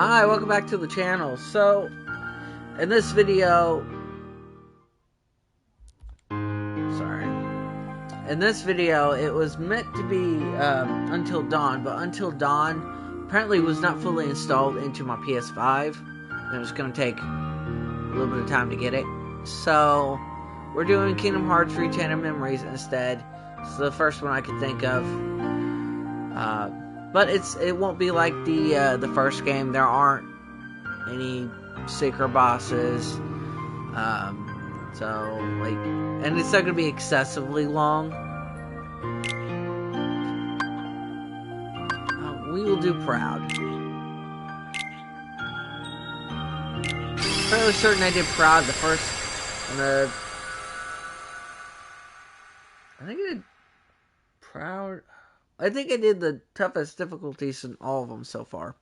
Hi, welcome back to the channel. So, in this video, it was meant to be Until Dawn, but Until Dawn apparently was not fully installed into my PS5, and it was going to take a little bit of time to get it. So, we're doing Kingdom Hearts Re-Chain Memories instead. It's the first one I could think of. But it won't be like the first game. There aren't any secret bosses. And it's not gonna be excessively long. We will do Proud. Fairly certain I did Proud the first, I think I did Proud. I think I did the toughest difficulties in all of them so far.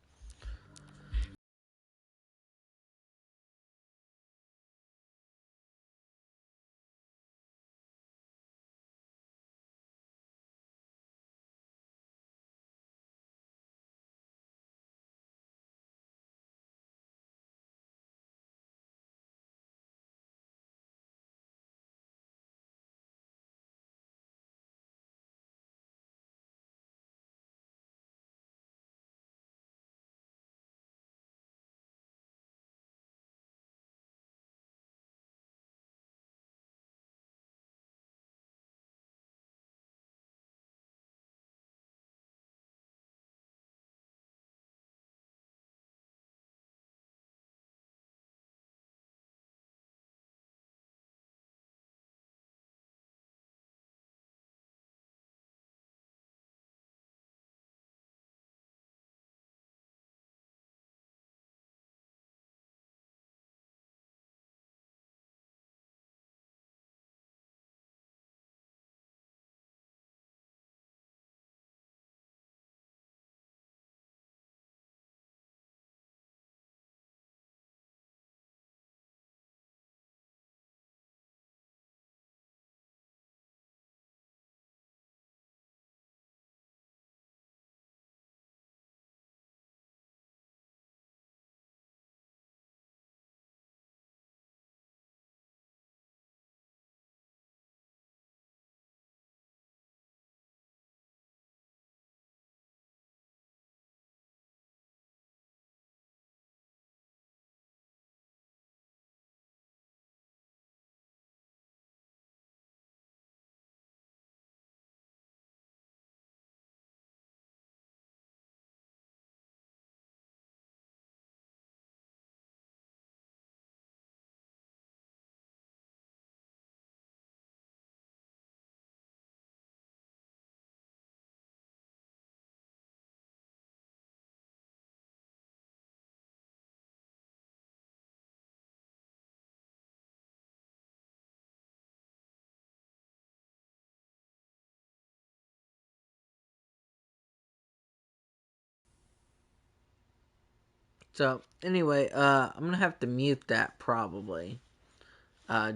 So, anyway, I'm gonna have to mute that probably,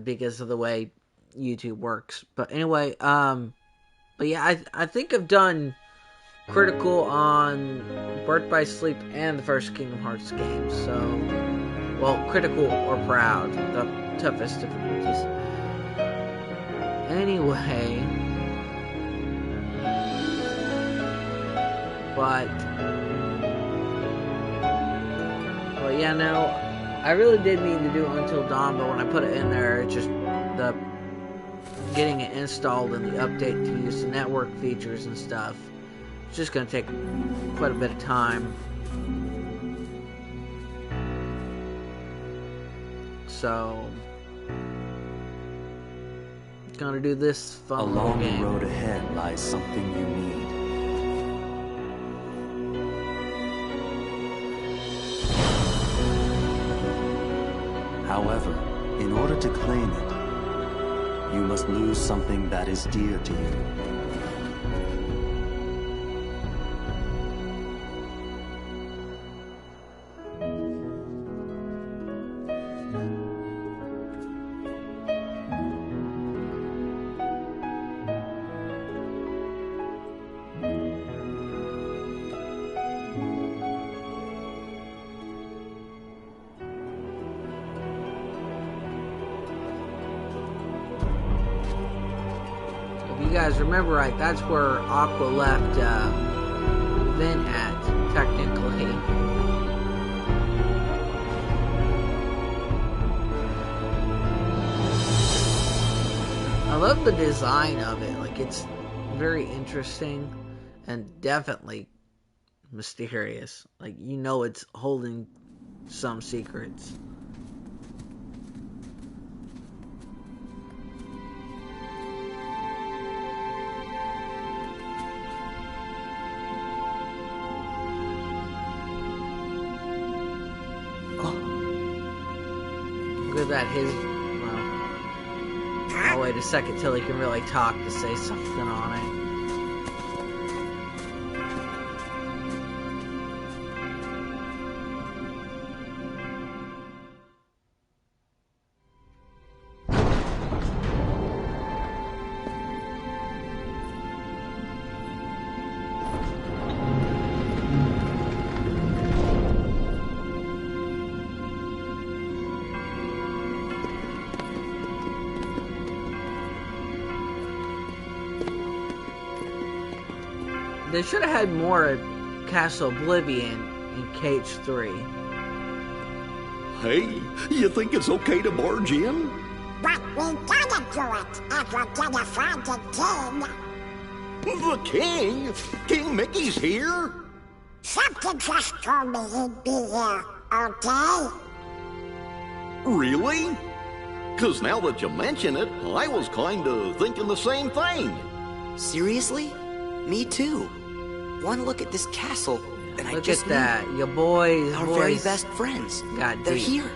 because of the way YouTube works. But anyway, but yeah, I think I've done critical on Birth by Sleep and the first Kingdom Hearts game. So, well, critical or Proud, the toughest difficulties. Anyway, but yeah, no, I really did mean to do Until Dawn, but when I put it in there, it's just the getting it installed and the update to use the network features and stuff. It's just going to take quite a bit of time. So, gonna do this fun little game. Along the road ahead lies something you need. However, in order to claim it, you must lose something that is dear to you. guys remember right, that's where Aqua left Vin at, technically. I love the design of it. Like, it's very interesting and definitely mysterious. Like, you know it's holding some secrets. Look at that, I'll wait a second till he can really talk to say something on it. They should have had more at Castle Oblivion in KH3. Hey, you think it's okay to barge in? But we gotta do it if we're gonna find the king. The king? King Mickey's here? Something just told me he'd be here, okay? Really? 'Cause now that you mention it, I was kinda thinking the same thing. Seriously? Me too. One look at this castle, and I just Look at that. Your boys, our very best friends. got They're deep. here.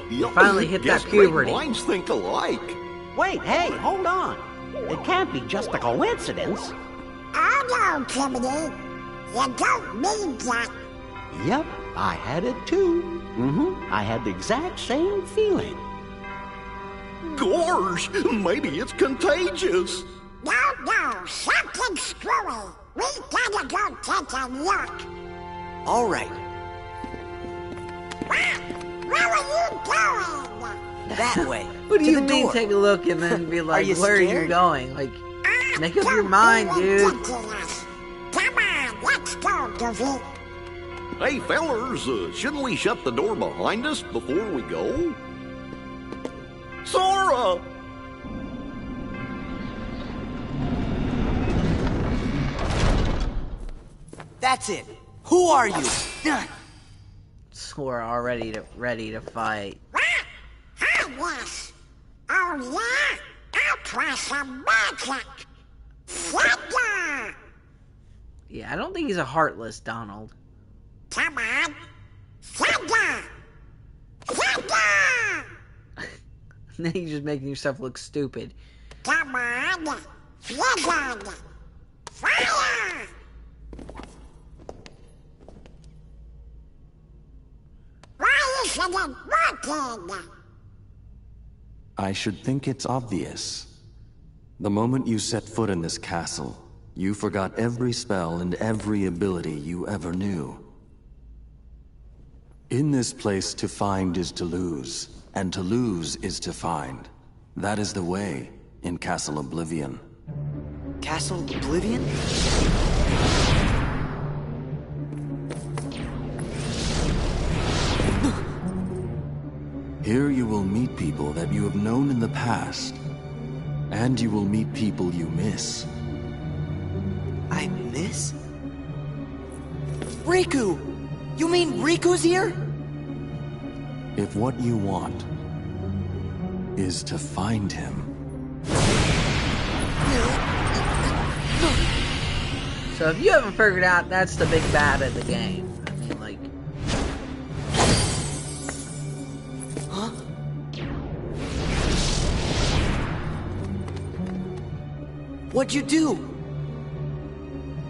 You finally hit that puberty. Great minds think alike. Wait, hey, hold on. It can't be just a coincidence. Oh no, Jiminy. You don't mean that. Yep, I had it too. I had the exact same feeling. Gosh, maybe it's contagious. No, something's screwy. We gotta go take a look. All right, Where are you going? that way. What do to you the mean door. take a look and then be like, you where are you scared? going? Like, make up your Don't mind, be dude. ridiculous. Come on, let's go, Goofy. Hey, fellers, shouldn't we shut the door behind us before we go? Sora! That's it. Who are you? So we're already ready to fight. What? Hi, yes. Oh, yeah? I'll try some magic. Thunder! Yeah, I don't think he's a heartless Donald. Come on. Thunder! Thunder! Then you're just making yourself look stupid. Come on. Thunder! Fire! Why isn't it working? I should think it's obvious. The moment you set foot in this castle, you forgot every spell and every ability you ever knew. In this place, to find is to lose, and to lose is to find. That is the way in Castle Oblivion. Castle Oblivion? Here you will meet people that you have known in the past, and you will meet people you miss. I miss? Riku! You mean Riku's here? If what you want is to find him, So if you haven't figured out, that's the big bad of the game. I mean, like, Huh? What'd you do?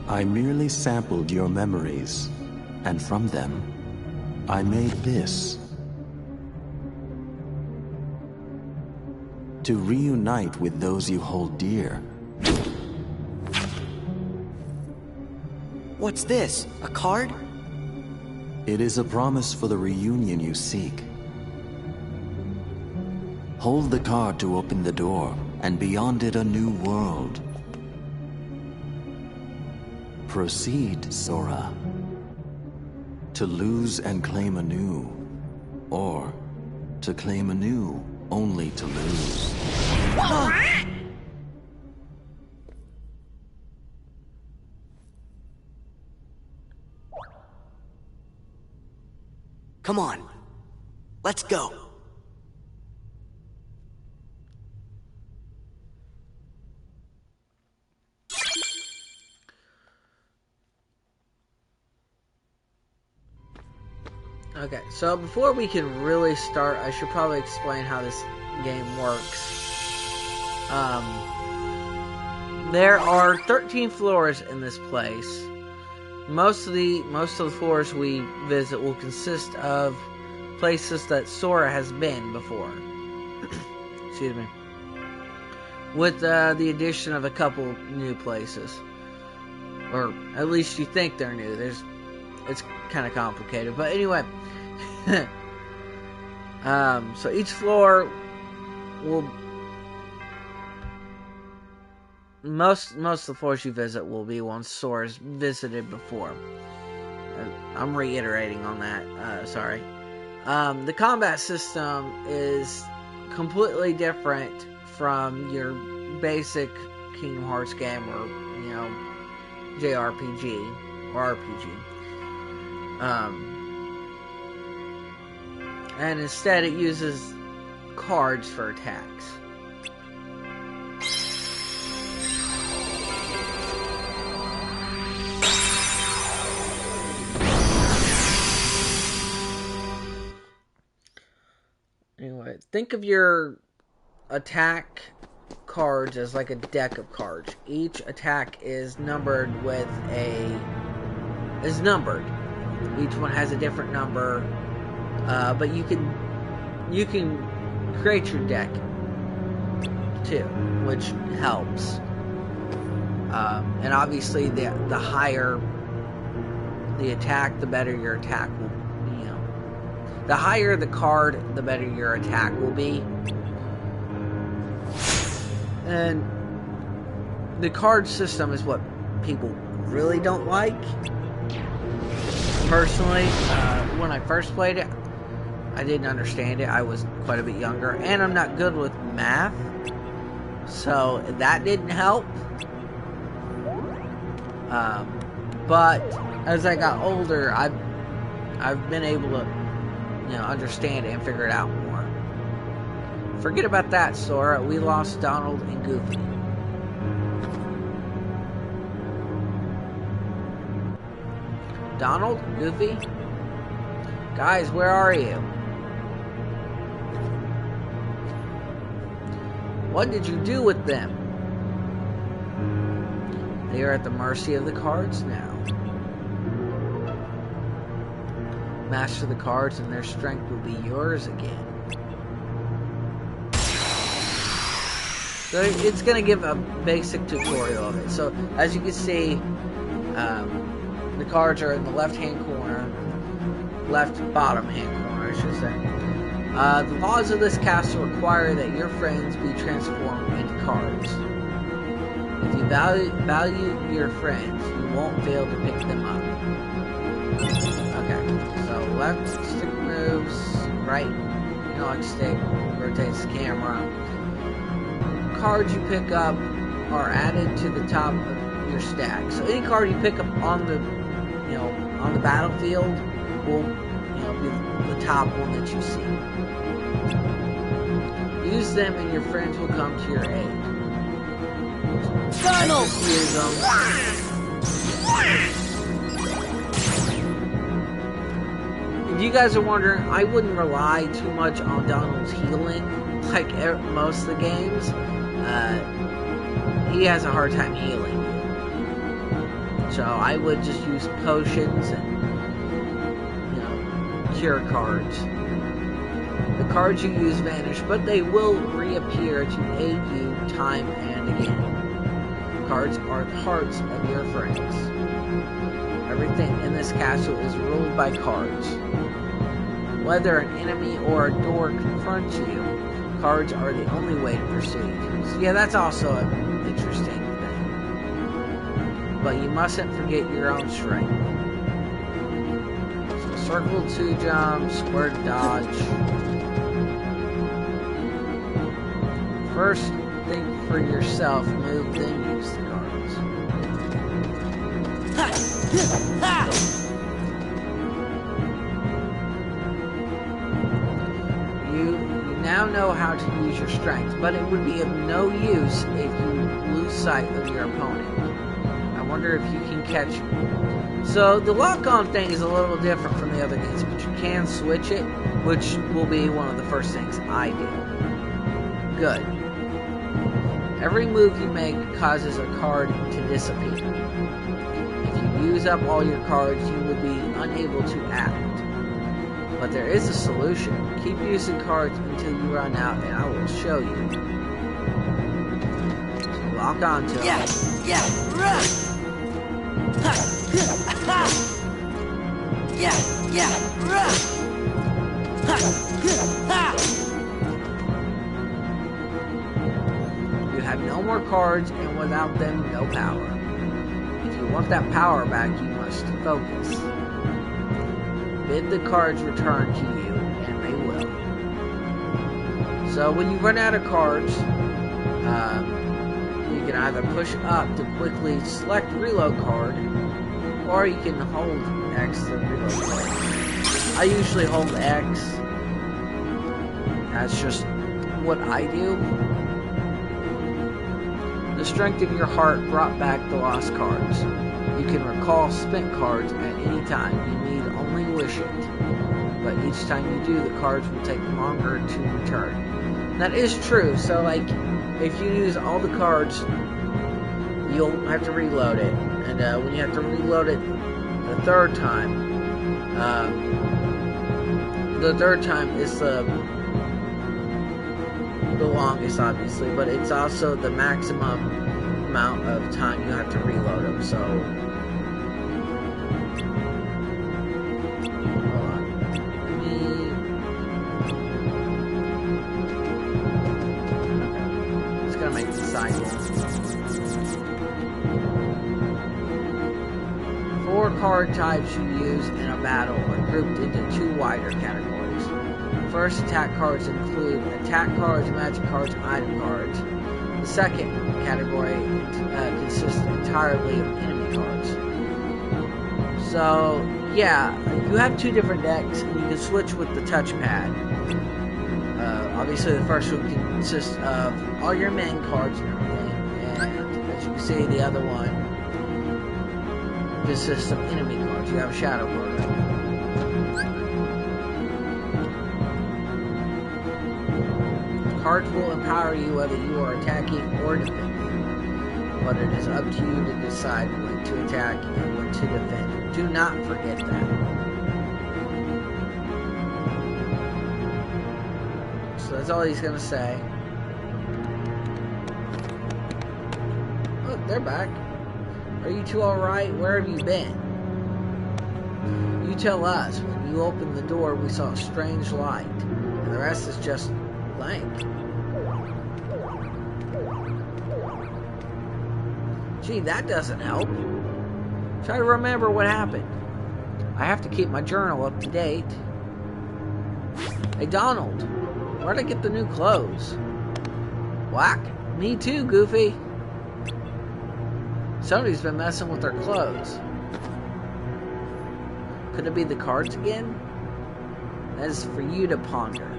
I merely sampled your memories, and from them, I made this. To reunite with those you hold dear. What's this? A card? It is a promise for the reunion you seek. Hold the card to open the door, and beyond it a new world. Proceed, Sora. To lose and claim anew, or to claim anew only to lose. Come on. Let's go. Okay, so before we can really start, I should probably explain how this game works. There are 13 floors in this place. Most of the floors we visit will consist of places that Sora has been before. Excuse me. With the addition of a couple new places. Or at least you think they're new. It's kind of complicated. But anyway. So each floor will... Most of the floors you visit will be ones Sora's visited before. I'm reiterating on that. Sorry. The combat system is completely different from your basic Kingdom Hearts game or, JRPG or RPG. And instead it uses cards for attacks. Anyway, think of your attack cards as like a deck of cards. Each attack is numbered numbered. Each one has a different number, but you can create your deck too, which helps. And obviously, the higher the attack, the better your attack will. The higher the card, the better your attack will be. And the card system is what people really don't like. Personally, when I first played it, I didn't understand it. I was quite a bit younger, and I'm not good with math, so that didn't help. But as I got older, I've been able to understand it and figure it out more. Forget about that, Sora. We lost Donald and Goofy. Donald? Goofy? Guys, where are you? What did you do with them? They are at the mercy of the cards now. Master the cards and their strength will be yours again. So it's going to give a basic tutorial of it. So as you can see, the cards are in the left bottom hand corner, I should say. The laws of this castle require that your friends be transformed into cards. If you value your friends, you won't fail to pick them up. Okay, so left stick moves, right analog stick rotates the camera. Cards you pick up are added to the top of your stack. So any card you pick up on the battlefield will be the top one that you see. Use them and your friends will come to your aid. Donald! Use them. If you guys are wondering, I wouldn't rely too much on Donald's healing like most of the games. He has a hard time healing. So I would just use potions and cure cards. The cards you use vanish, but they will reappear to aid you time and again. Cards are the hearts of your friends. Everything in this castle is ruled by cards. Whether an enemy or a door confronts you, cards are the only way to proceed. So yeah, that's also an interesting thing. but you mustn't forget your own strength. So circle to jump, square to dodge. First, think for yourself, move, then use the cards. You now know how to use your strength, but it would be of no use if you lose sight of your opponent. I wonder if you can catch me. So the lock-on thing is a little different from the other games, but you can switch it, which will be one of the first things I do. Good. Every move you make causes a card to disappear. If you use up all your cards, you will be unable to act. But there is a solution. Keep using cards until you run out, and I will show you. So lock on to them. You have no more cards, and without them, no power. If you want that power back, you must focus. Bid the cards return to you, and they will. So when you run out of cards, you can either push up to quickly select reload card, or you can hold X to reload card. I usually hold X. That's just what I do. The strength of your heart brought back the lost cards. You can recall spent cards at any time. You need only wish it. But each time you do, the cards will take longer to return. That is true. So, like, if you use all the cards, you'll have to reload it. And when you have to reload it the third time is the longest, obviously, but it's also the maximum amount of time you have to reload them. So hold on. It's gonna make the cycle. 4 card types you use in a battle are grouped into 2 wider categories. First, attack cards include attack cards, magic cards, and item cards. The second category consists entirely of enemy cards. So, yeah, you have 2 different decks, and you can switch with the touchpad. Obviously, the first one consists of all your main cards and everything, and as you can see, the other one consists of enemy cards. You have a shadow card. Cards will empower you whether you are attacking or defending, but it is up to you to decide when to attack and when to defend. Do not forget that. So that's all he's going to say. Look, they're back. Are you two alright? Where have you been? You tell us. When you opened the door, we saw a strange light, and the rest is just blank. Gee, that doesn't help. Try to remember what happened. I have to keep my journal up to date. Hey, Donald, where'd I get the new clothes? Whack? Me too, Goofy. Somebody's been messing with their clothes. Could it be the cards again? That is for you to ponder.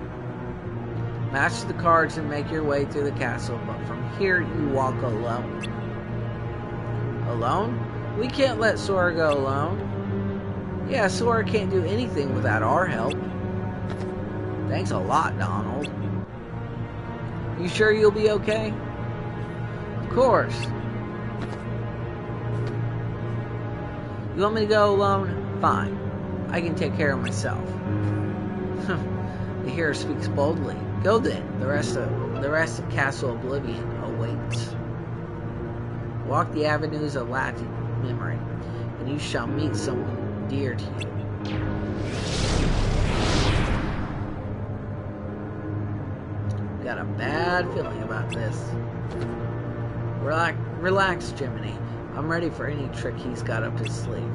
Match the cards and make your way through the castle, but from here you walk alone. Alone? We can't let Sora go alone. Yeah, Sora can't do anything without our help. Thanks a lot, Donald. You sure you'll be okay? Of course. You want me to go alone? Fine. I can take care of myself. The hero speaks boldly. Go then. The rest of Castle Oblivion awaits. Walk the avenues of lasting memory, and you shall meet someone dear to you. Got a bad feeling about this. Relax, Jiminy. I'm ready for any trick he's got up his sleeve.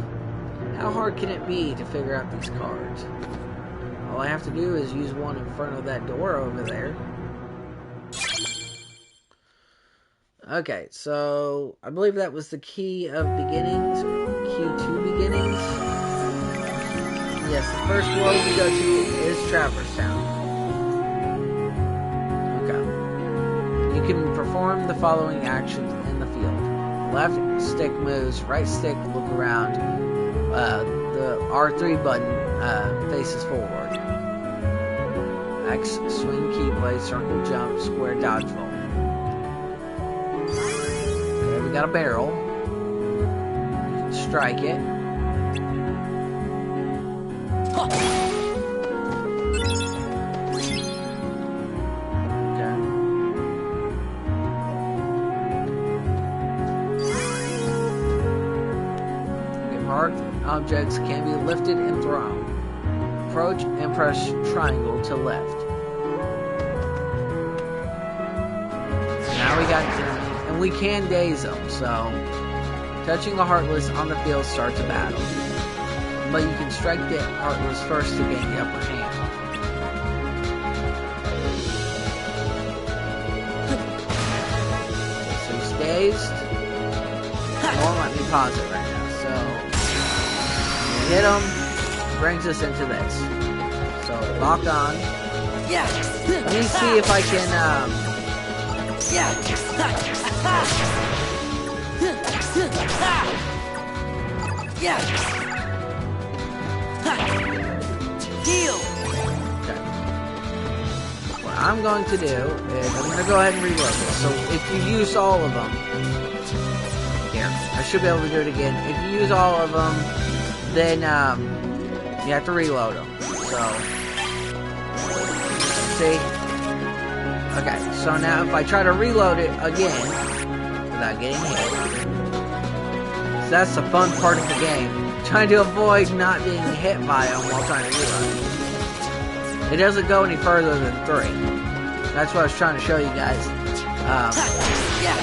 How hard can it be to figure out these cards? All I have to do is use one in front of that door over there. Okay, so I believe that was the key of beginnings, Q2 beginnings. Yes, the first world we go to is Traverse Town. Okay. You can perform the following actions in the field. Left stick moves, right stick look around. The R3 button faces forward. X swing keyblade, circle jump, square dodgeball. Okay, we got a barrel. You can strike it. Objects can be lifted and thrown. Approach and press triangle to lift. Now we got enemy, and we can daze them, so touching a Heartless on the field starts a battle. But you can strike the Heartless first to gain the upper hand. So he's dazed. It won't let me pause it right now, so hit him, brings us into this. So, lock on. Yeah. Let me see if I can, Yeah. Yeah. Heal. Okay. What I'm going to do is, I'm going to go ahead and reload this. So, if you use all of them, here, I should be able to do it again. If you use all of them, then you have to reload them. So, see? Okay, so now if I try to reload it again, without getting hit, so that's the fun part of the game, trying to avoid not being hit by them while trying to reload. It doesn't go any further than 3. That's what I was trying to show you guys. Yeah.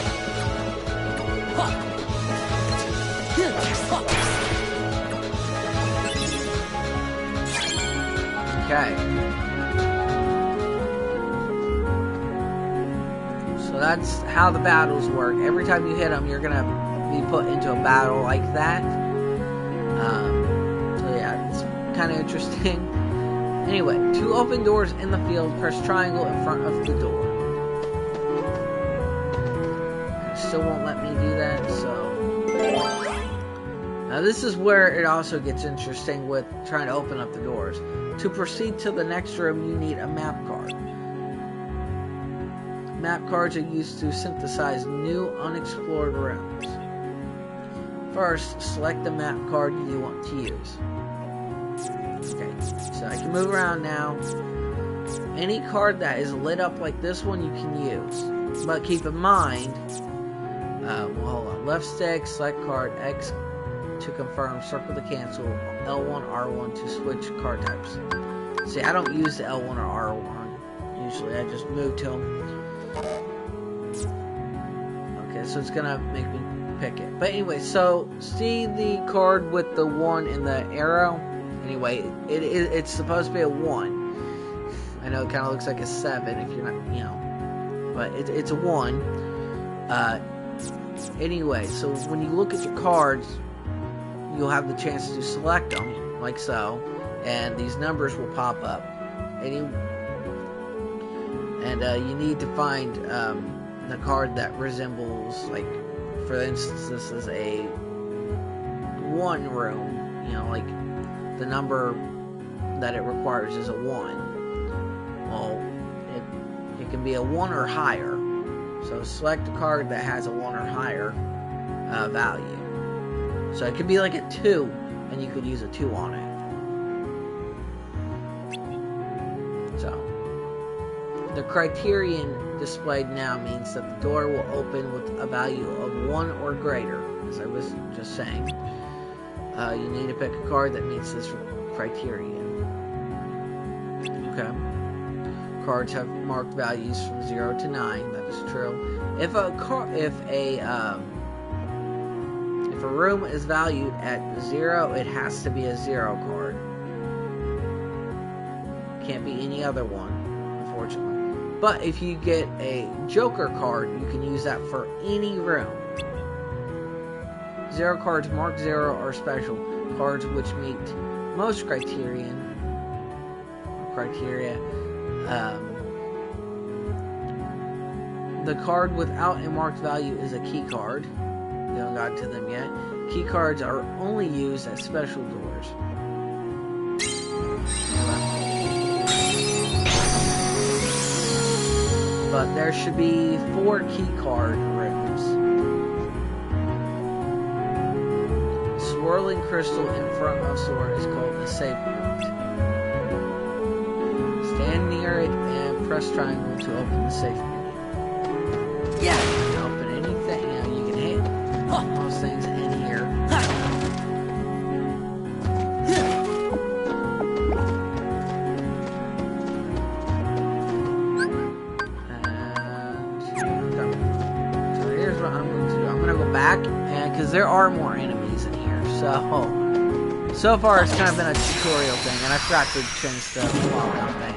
Okay. So that's how the battles work. Every time you hit them, you're gonna be put into a battle like that. So yeah, it's kind of interesting. Anyway, to open doors in the field, press triangle in front of the door. It still won't let me do that, so... Now this is where it also gets interesting with trying to open up the doors. To proceed to the next room, you need a map card. Map cards are used to synthesize new, unexplored rooms. First, select the map card you want to use. Okay, so I can move around now. Any card that is lit up like this one you can use. But keep in mind, hold on. Left stick, select card, X to confirm, circle to cancel, L1, R1 to switch card types. See, I don't use the L1 or R1. Usually I just move to them. Okay, so it's gonna make me pick it. But anyway, so see the card with the 1 in the arrow? Anyway, it's supposed to be a 1. I know it kind of looks like a 7 if you're not, you know. But it's a 1. Anyway, so when you look at your cards, you'll have the chance to select them, like so, and these numbers will pop up. And you need to find the card that resembles, like, for instance, this is a 1 room, you know, like, the number that it requires is a 1. Well, it can be a 1 or higher. So select a card that has a 1 or higher value. So it could be like a 2, and you could use a 2 on it. So, the criterion displayed now means that the door will open with a value of 1 or greater, as I was just saying. You need to pick a card that meets this criterion. Okay. Cards have marked values from 0 to 9, that is true. If a a room is valued at 0, it has to be a 0 card. Can't be any other one, unfortunately. But if you get a Joker card, you can use that for any room. 0 cards marked 0 are special cards which meet most criteria. The card without a marked value is a key card. We haven't got to them yet. Key cards are only used at special doors. But there should be 4 key card rooms. Swirling crystal in front of sword is called the safe point. Stand near it and press triangle to open the safe menu. Yeah. You can open anything, you can hit most things in here. So here's what I'm going to do. I'm going to go back, and because there are more enemies in here. So far it's kind of been a tutorial thing, and I forgot to change the lockdown thing.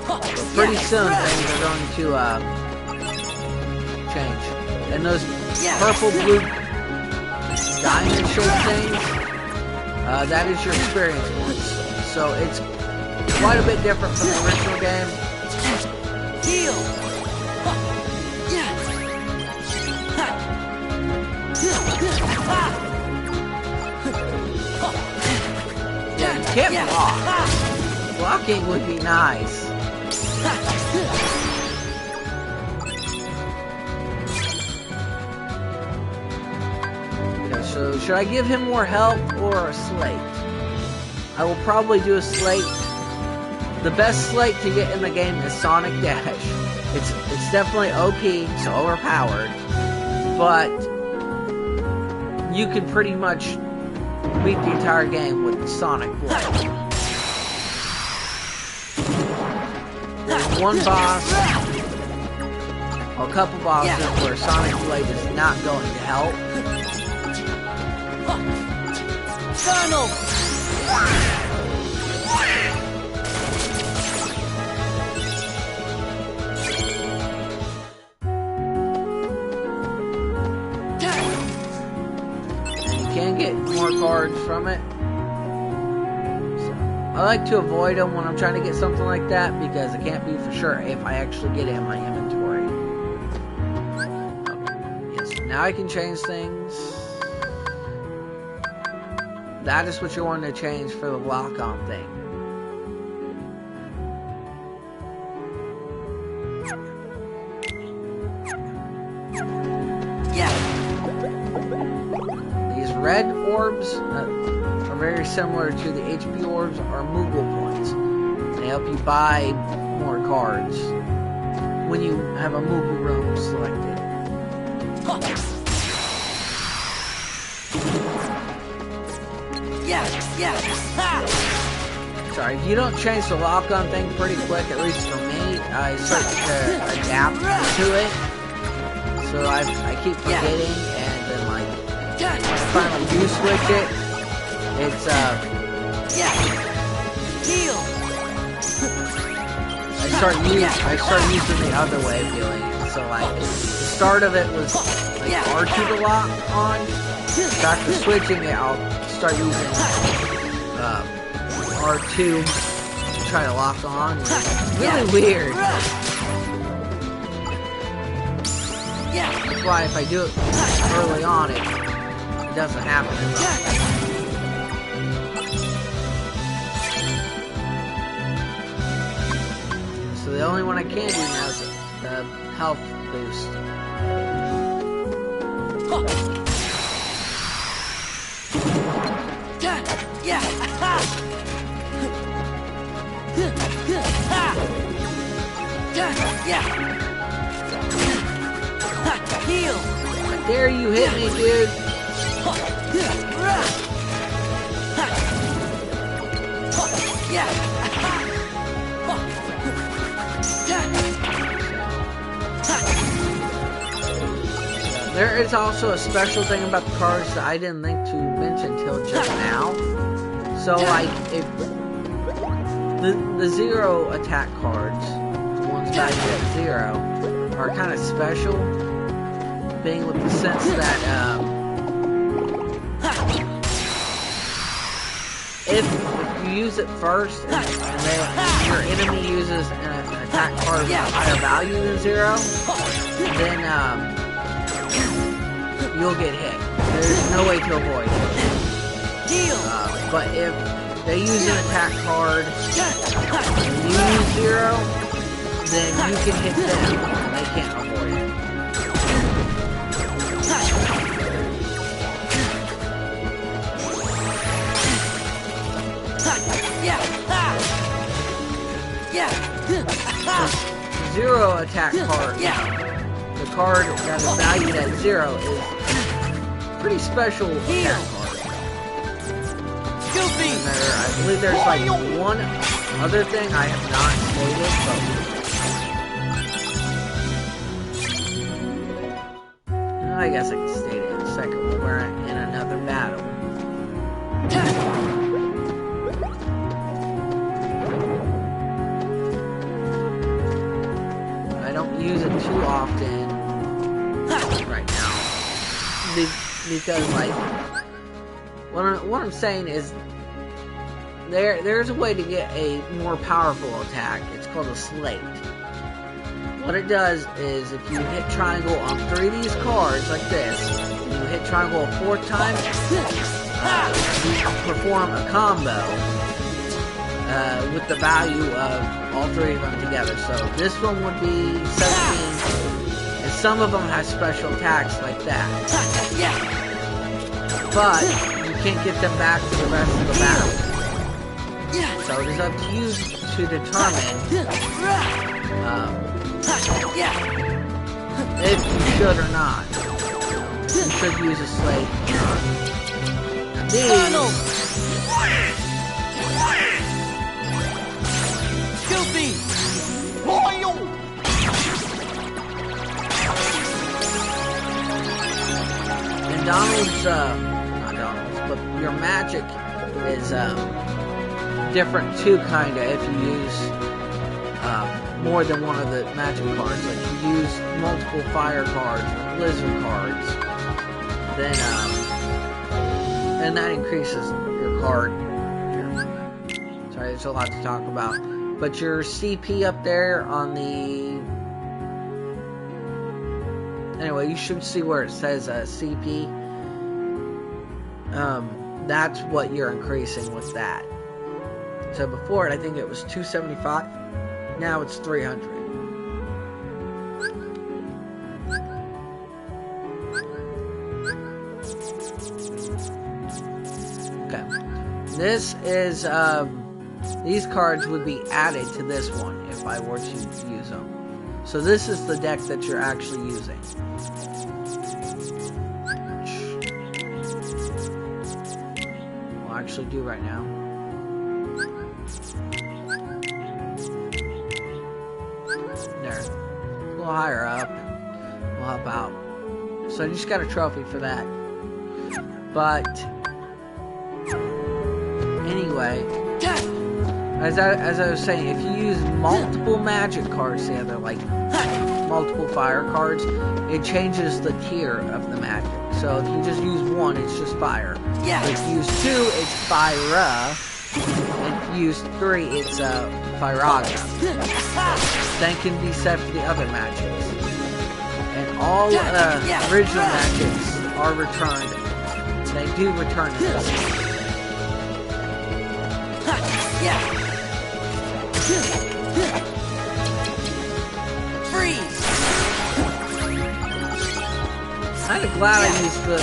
But pretty soon things are going to change. And those purple, blue, diamond-shaped things, that is your experience points. So it's quite a bit different from the original game. Heal. Yeah, you can't block. Blocking would be nice. Okay, so should I give him more health or a slate? I will probably do a slate. The best slate to get in the game is Sonic Dash. It's definitely OP, so overpowered. But you can pretty much beat the entire game with Sonic Blade. There's one boss, or a couple bosses where Sonic Blade is not going to help. Donald! Can get more cards from it. So, I like to avoid them when I'm trying to get something like that because I can't be for sure if I actually get it in my inventory. Okay. Yes, now I can change things. That is what you want to change for the lock-on thing. Red orbs are very similar to the HP orbs, are movable points. They help you buy more cards when you have a movable room selected. Sorry, if you don't change the lock-on thing pretty quick, at least for me, I start to adapt to it. So I keep forgetting, and then like when I finally do switch it, it's Heal. I start using the other way of doing it. So like the start of it was like R2 to lock on. After switching it, I'll start using R2 to try to lock on. It's really weird. That's why if I do it early on, it doesn't happen enough. So the only one I can do now is the health boost. Heal. How dare you hit me, dude? There is also a special thing about the cards that I didn't think to mention until just now. So, like, if the zero attack cards, the ones valued at 0, are kind of special, being with the sense that if you use it first and then your enemy uses an attack card with a higher value than 0, then you'll get hit. There's no way to avoid it. But if they use an attack card and you use 0, then you can hit them and they can't avoid it. Zero attack card. The card that is valued at 0 is pretty special attack card. I believe there's like one other thing I have not stated, but I guess I can state it in a second when we're in another battle. I don't use it too often right now because, like, what I'm saying is there's a way to get a more powerful attack. It's called a slate. What it does is if you hit triangle on 3 of these cards like this, and you hit triangle 4 times, you perform a combo with the value of all 3 of them together. So this one would be 17, and some of them have special attacks like that. But you can't get them back for the rest of the battle. So it is up to you to determine if you should or not. You should use a slate or not. These and Donald's, not Donald's, but your magic is different too, kinda, if you use more than one of the magic cards. Like, you use multiple fire cards or blizzard cards, then and that increases your card. Sorry, there's a lot to talk about. But your CP up there on the... Anyway, you should see where it says CP. That's what you're increasing with that. So before it, I think it was 275. Now it's 300. Okay. This is, these cards would be added to this one if I were to use them. So this is the deck that you're actually using. We'll actually do right now. There. A little higher up. We'll help out. So I just got a trophy for that. But anyway, as I was saying, if you use multiple magic cards together, like multiple fire cards, it changes the tier of the magic. So if you just use 1, it's just fire. If you use 2, it's fire. If you use 3, it's Firaga. Same can be said for the other magics. And all original magics are returned. They do return to this. Freeze! Kind of glad I used the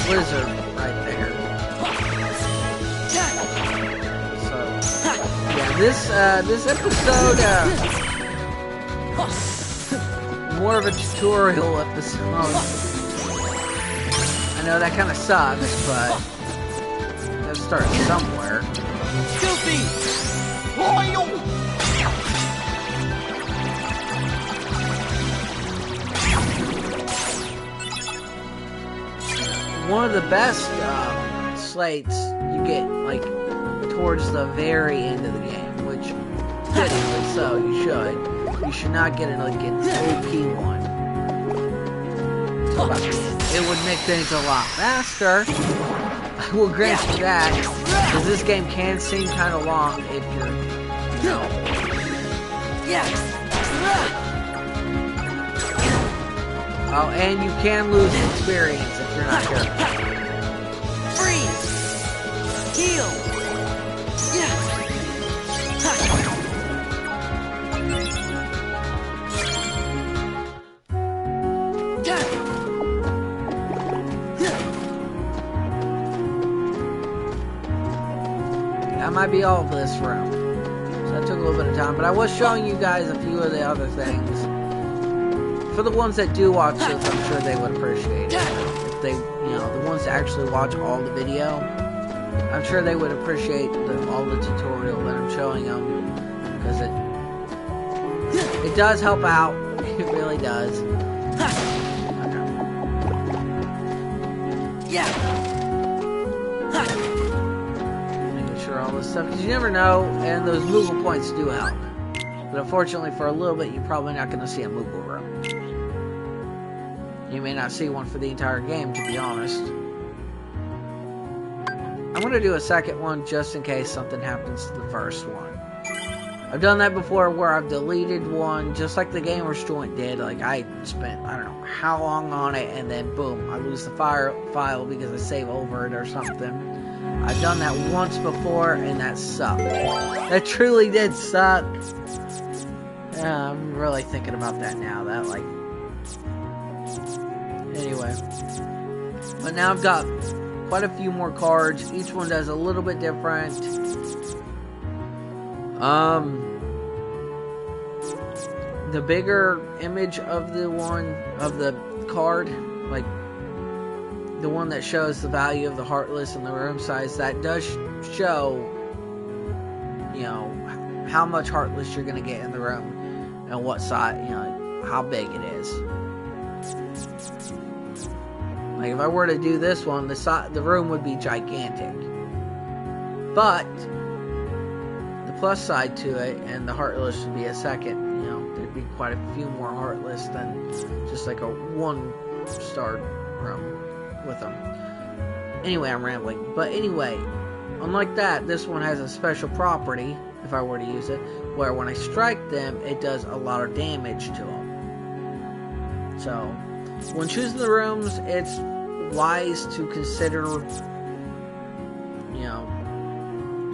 blizzard right there. So yeah, this episode more of a tutorial episode. I know that kind of sucks, but let's start somewhere. one of the best slates you get like towards the very end of the game, which fittingly so you should. You should not get like an OP one. It would make things a lot faster. I will grant you that, because this game can seem kind of long if you're, you know. Oh, and you can lose experience if you're not careful. Freeze! Heal! That might be all of this room. So that took a little bit of time, but I was showing you guys a few of the other things. For the ones that do watch this, I'm sure they would appreciate it. If they, you know, the ones that actually watch all the video, I'm sure they would appreciate all the tutorial that I'm showing them, because it does help out. It really does. Making sure all this stuff, because you never know, and those Moogle points do help. But unfortunately, for a little bit, you're probably not going to see a Moogle room. You may not see one for the entire game, to be honest. I'm going to do a second one just in case something happens to the first one. I've done that before where I've deleted one, just like the Gamers Joint did. Like, I spent, I don't know how long on it, and then boom, I lose the file because I save over it or something. I've done that once before, and that sucked. That truly did suck. Yeah, I'm really thinking about that now. That, like... Anyway. But now I've got quite a few more cards. Each one does a little bit different. The bigger image of the card, like the one that shows the value of the Heartless and the room size, that does show, you know, how much Heartless you're going to get in the room and what size, you know, how big it is. Like if I were to do this one, the room would be gigantic. But the plus side to it, and the Heartless would be a second, you know, there'd be quite a few more Heartless than just like a 1-star room with them. Anyway, I'm rambling. But anyway, unlike that, this one has a special property, if I were to use it, where when I strike them, it does a lot of damage to them. So, when choosing the rooms, it's wise to consider, you know,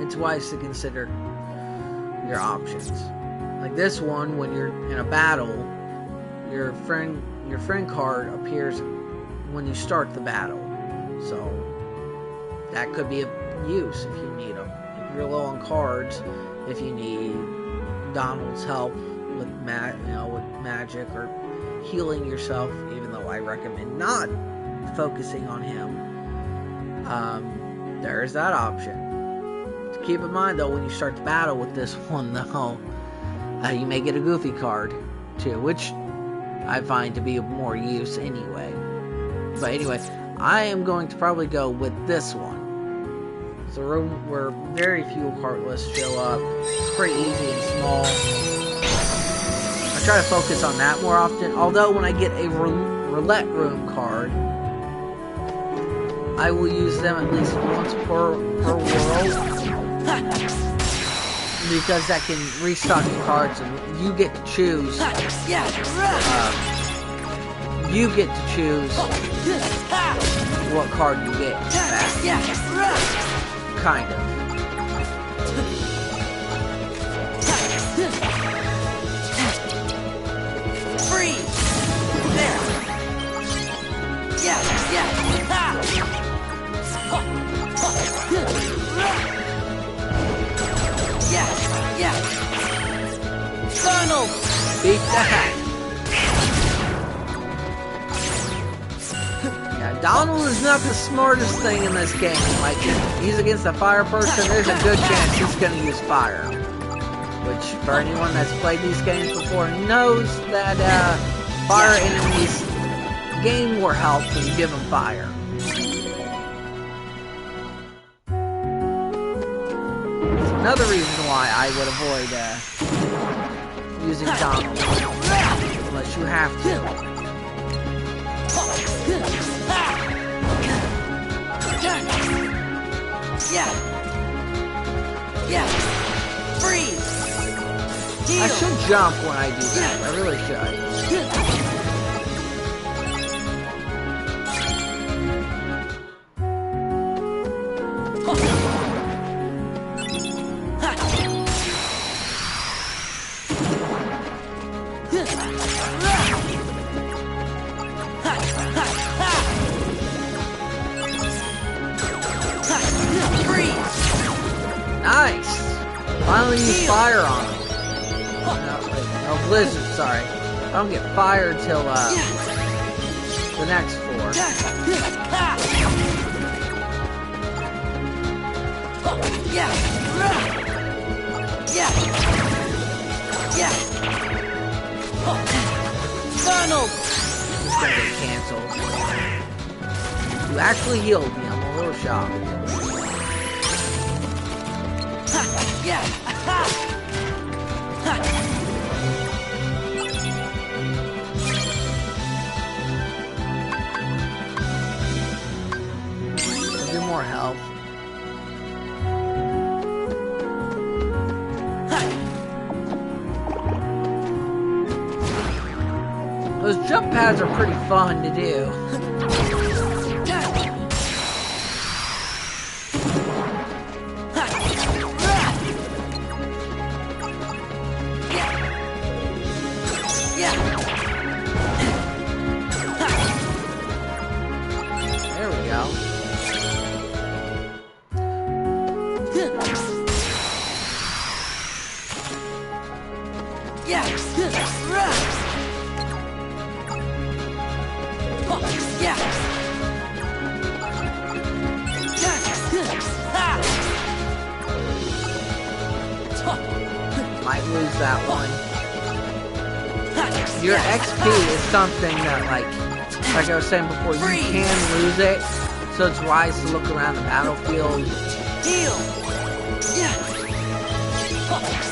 it's wise to consider your options. Like this one, when you're in a battle, your friend card appears when you start the battle. So that could be of use if you need them. If you're low on cards, if you need Donald's help with magic or healing yourself, even though I recommend not focusing on him. There's that option. Keep in mind though, when you start the battle with this one though, you may get a Goofy card too, which I find to be of more use anyway. But anyway, I am going to probably go with this one. It's a room where very few Heartless show up. It's pretty easy and small. I try to focus on that more often, although when I get a roulette room card, I will use them at least once per world. Because that can restock the cards, and you get to choose. You get to choose what card you get back. Kind of. Freeze! There! Donald! Beat that! Yeah, Donald is not the smartest thing in this game. Like, if he's against a fire person, there's a good chance he's gonna use fire. Which, for anyone that's played these games before, knows that, fire enemies gain more health when you give them fire. another reason why I would avoid using Donald. Unless you have to. Yeah. Freeze. Heal. I should jump when I do that. I really should. Nice! Finally use fire on him. No, blizzard, sorry. I don't get fire till the next floor. Donald! This is gonna get canceled. You actually healed me. I'm a little shocked. I'll do more health. Those jump pads are pretty fun to do. There we go. Might lose that one. Your XP is something that, like I was saying before, you can lose it, so it's wise to look around the battlefield. Heal.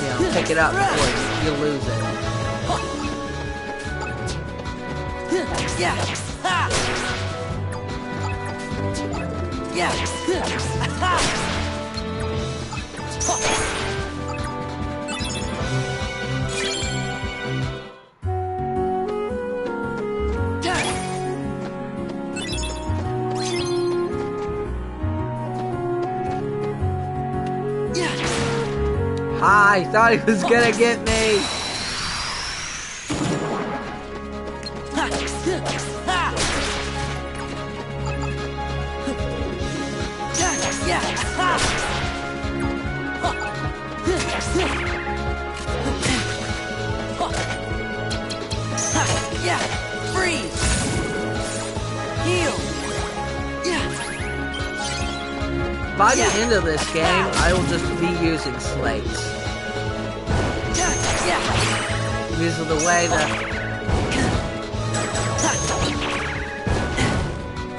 You know, pick it up before you lose it. I thought he was gonna get me. Freeze. Heal. By the end of this game, I will just be using slates. Because of the way that...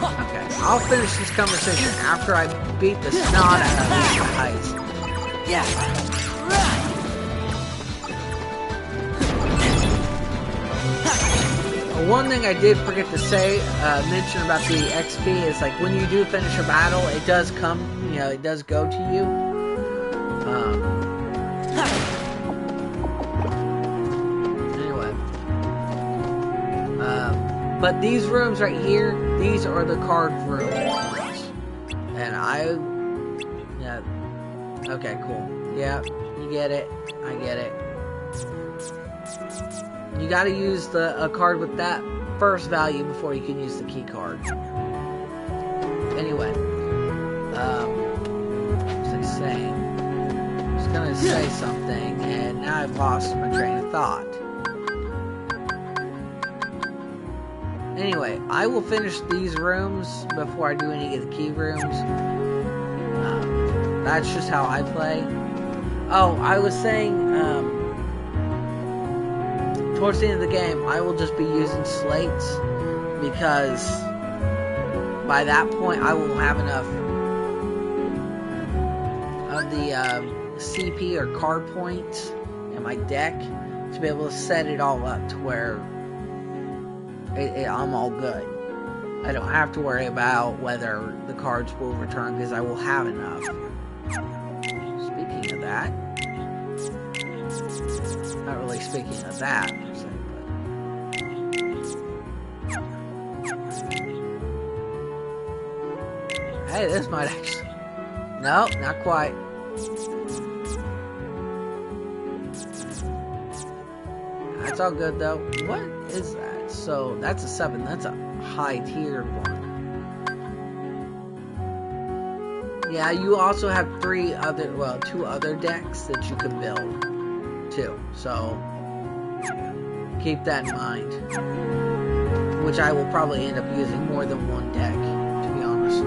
Okay, I'll finish this conversation after I beat the snot out of these guys. One thing I did forget to say, mention about the XP is, like, when you do finish a battle, it does come, you know, it does go to you. But these rooms right here, these are the card room ones. And yeah, okay, cool. Yeah, you get it. I get it. You gotta use a card with that first value before you can use the key card. Anyway, what was I saying? I was gonna say something, and now I've lost my train of thought. Anyway, I will finish these rooms before I do any of the key rooms. That's just how I play. Oh, I was saying, towards the end of the game, I will just be using slates, because by that point, I will have enough of the CP or card points in my deck to be able to set it all up to where I'm all good. I don't have to worry about whether the cards will return because I will have enough. Speaking of that, not really speaking of that per se, but hey, this might actually. No, not quite. That's all good though. What is that? So that's a 7. That's a high tier one. Yeah, you also have 2 other decks that you can build too. So keep that in mind. Which I will probably end up using more than one deck, to be honest.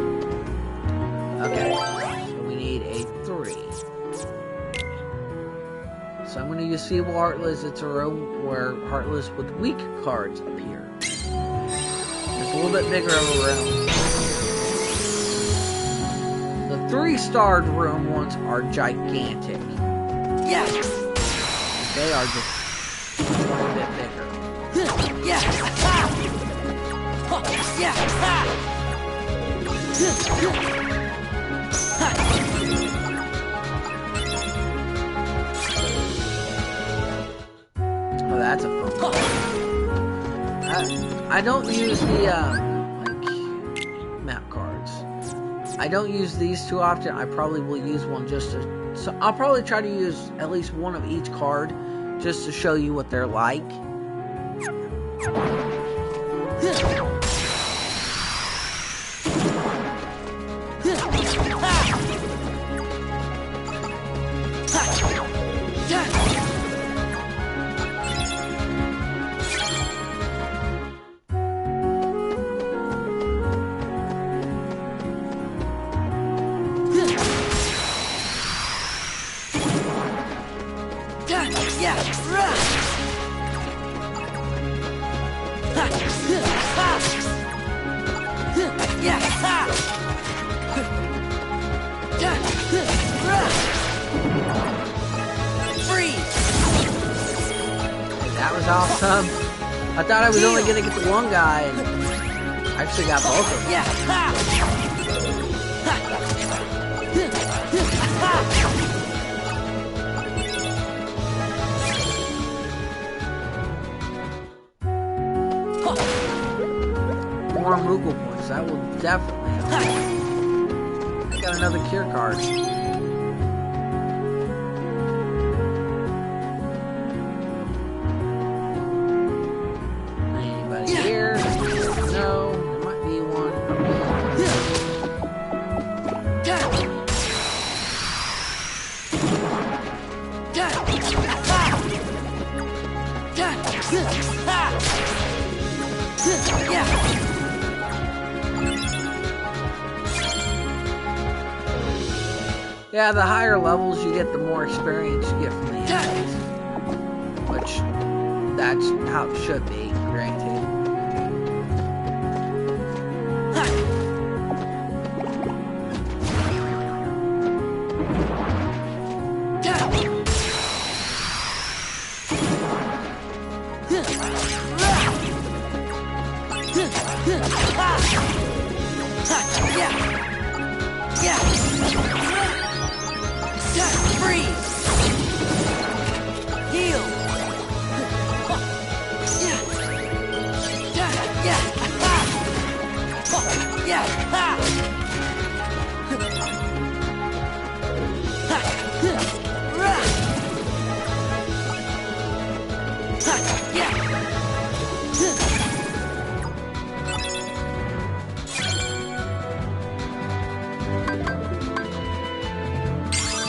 Okay, so we need a 3. So I'm going to use Feeble Heartless. It's a room where Heartless with weak cards appear. It's a little bit bigger of a room. The 3-starred room ones are gigantic. Yes! They are just a little bit bigger. Yes! Yes! Oh, that's a fun one. I don't use the, map cards. I don't use these too often. I probably will use one just to... So I'll probably try to use at least one of each card just to show you what they're like. That was awesome. I thought I was only going to get the one guy, and I actually got both of them. More Moogle points, that will definitely help. I got another cure card. Anybody here? No, there might be one. Yeah, the higher levels you get, the more experience you get from the enemies. Which, that's how it should be, granted. Freeze! Heal!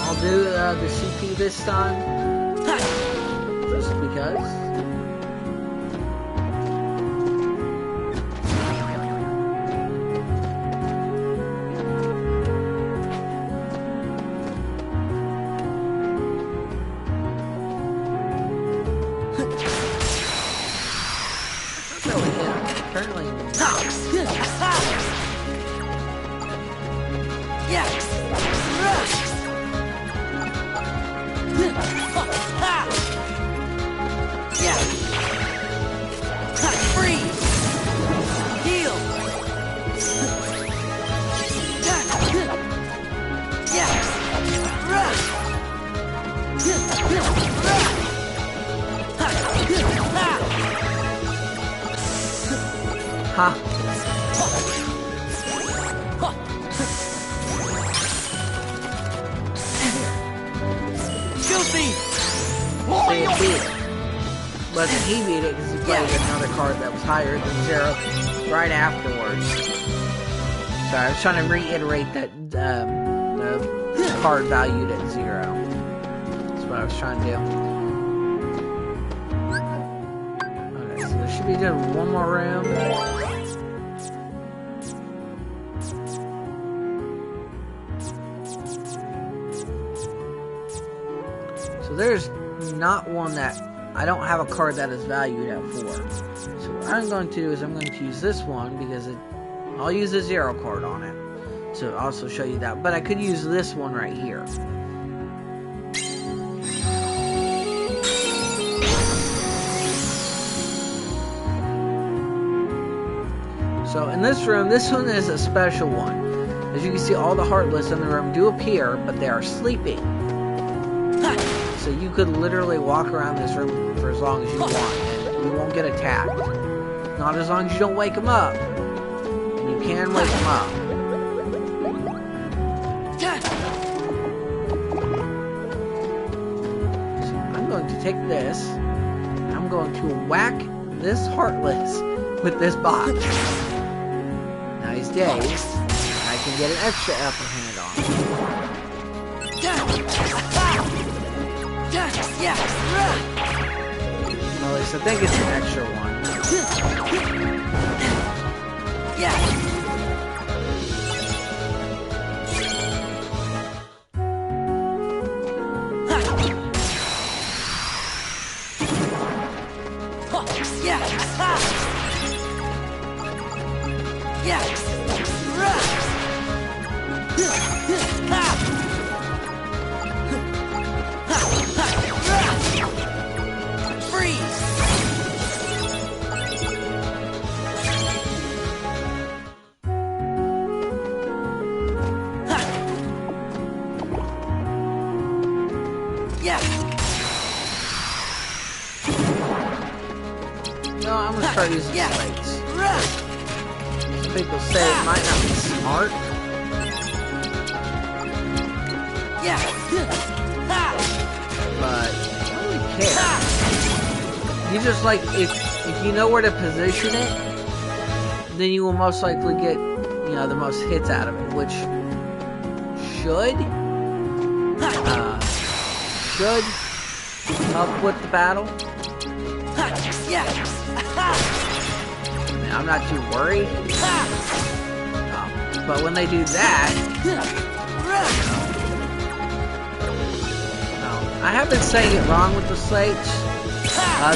I'll do the CP this time, just because. Ha! Guilty! See, it beat it. But he beat it because he played another card that was higher than 0 right afterwards. So I was trying to reiterate that the card valued at 0. That's what I was trying to do. Okay, so there should be just one more room. So there's not one that I don't have a card that is valued at 4. So what I'm going to do is I'm going to use this one because I'll use the 0 card on it. So I'll also show you that. But I could use this one right here. So in this room, this one is a special one. As you can see, all the Heartless in the room do appear, but they are sleeping. So you could literally walk around this room for as long as you want, and you won't get attacked. Not as long as you don't wake them up. And you can wake them up. So I'm going to take this, and I'm going to whack this Heartless with this box. Now he's dazed. I can get an extra upper hand on him. Well, at least I think it's an extra one. No, I'm gonna start using slates. Some people say it might not be smart. But I don't really care. You just like if you know where to position it, then you will most likely get, you know, the most hits out of it, which should help with the battle. I mean, I'm not too worried. But when they do that, I have been saying it wrong with the slates.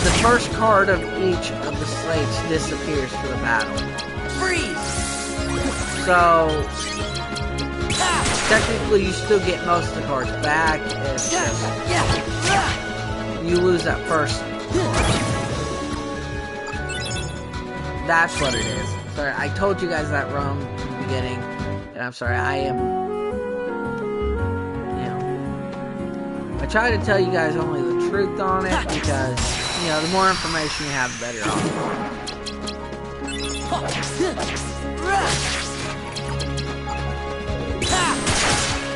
The first card of each of the slates disappears for the battle. So technically, you still get most of the cards back. It's just you lose that first card. That's what it is. Sorry, I told you guys that wrong in the beginning, and I'm sorry. I am, you know, I try to tell you guys only the truth on it because, you know, the more information you have, the better off you are.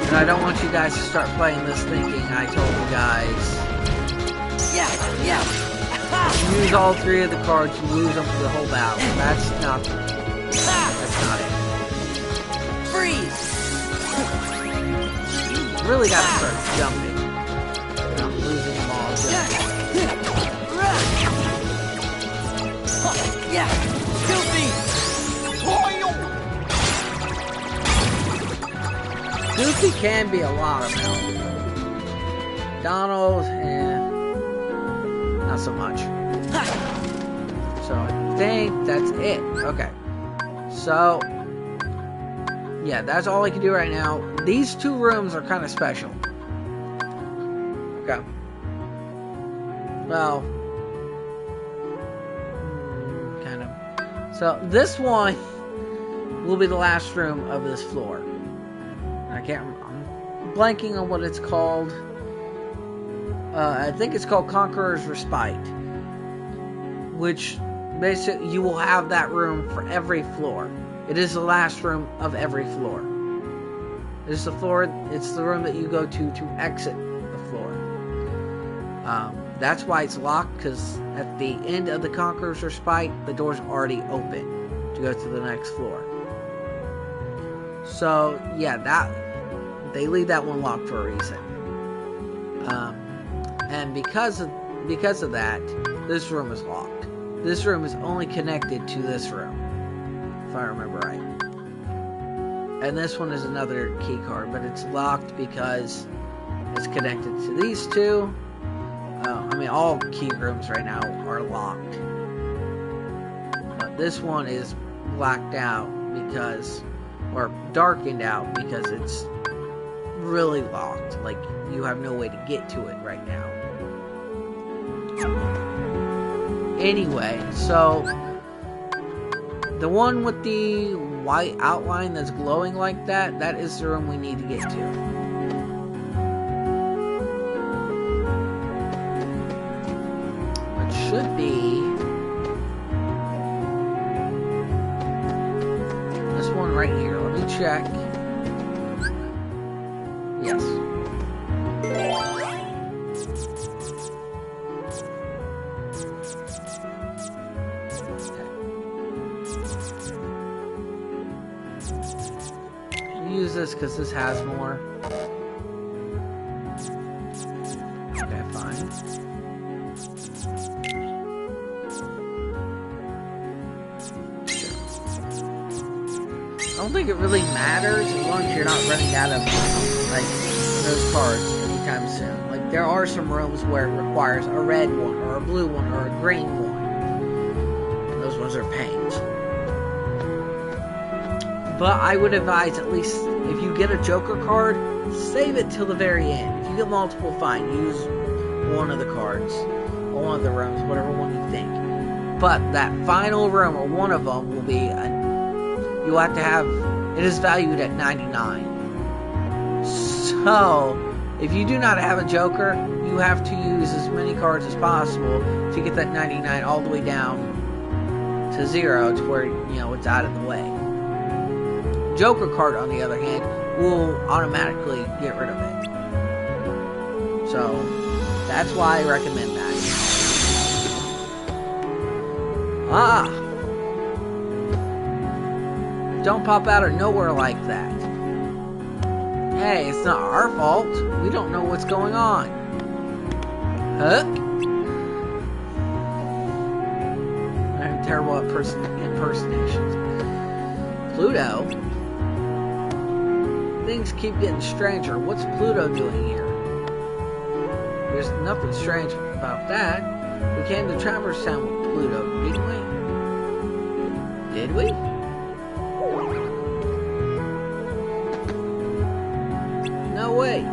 And I don't want you guys to start playing this thinking I told you guys. You use all 3 of the cards, you lose them for the whole battle. That's not it. You really gotta start jumping. I'm losing them all. Goofy can be a lot of help. Donald, not so much. So I think that's it. Okay. So, yeah, that's all I can do right now. These 2 rooms are kind of special. Okay. Well, kind of. So this one will be the last room of this floor. I can't remember. I'm blanking on what it's called. I think it's called Conqueror's Respite, which basically you will have that room for every floor. It is the last room of every floor. It's the room that you go to exit the floor. That's why it's locked, because at the end of the Conqueror's Respite, the door's already open to go to the next floor. So yeah, they leave that one locked for a reason. And because of that, this room is locked. This room is only connected to this room, if I remember right. And this one is another key card, but it's locked because it's connected to these two. I mean, all key rooms right now are locked. But this one is blacked out or darkened out because it's really locked. Like, you have no way to get to it right now. Anyway, so the one with the white outline that's glowing like that, that is the room we need to get to. It should be this one right here. Let me check. Yes. Use this because this has more. Okay, fine. I don't think it really matters as long as you're not running out of like those cards anytime soon. Like, there are some rooms where it requires a red one or a blue one or a green one. And those ones are pains. But I would advise, at least if you get a Joker card, save it till the very end. If you get multiple, fine. Use one of the cards, or one of the rooms, whatever one you think. But that final room, or one of them, will be, you'll have to have, it is valued at 99. So, if you do not have a Joker, you have to use as many cards as possible to get that 99 all the way down to 0 to where, it's out of the way. Joker card, on the other hand, will automatically get rid of it. So, that's why I recommend that. Don't pop out of nowhere like that. Hey, it's not our fault. We don't know what's going on. Huh? I'm terrible at impersonations. Pluto? Things keep getting stranger. What's Pluto doing here? There's nothing strange about that. We came to Traverse Town with Pluto, didn't we? Did we? No, wait.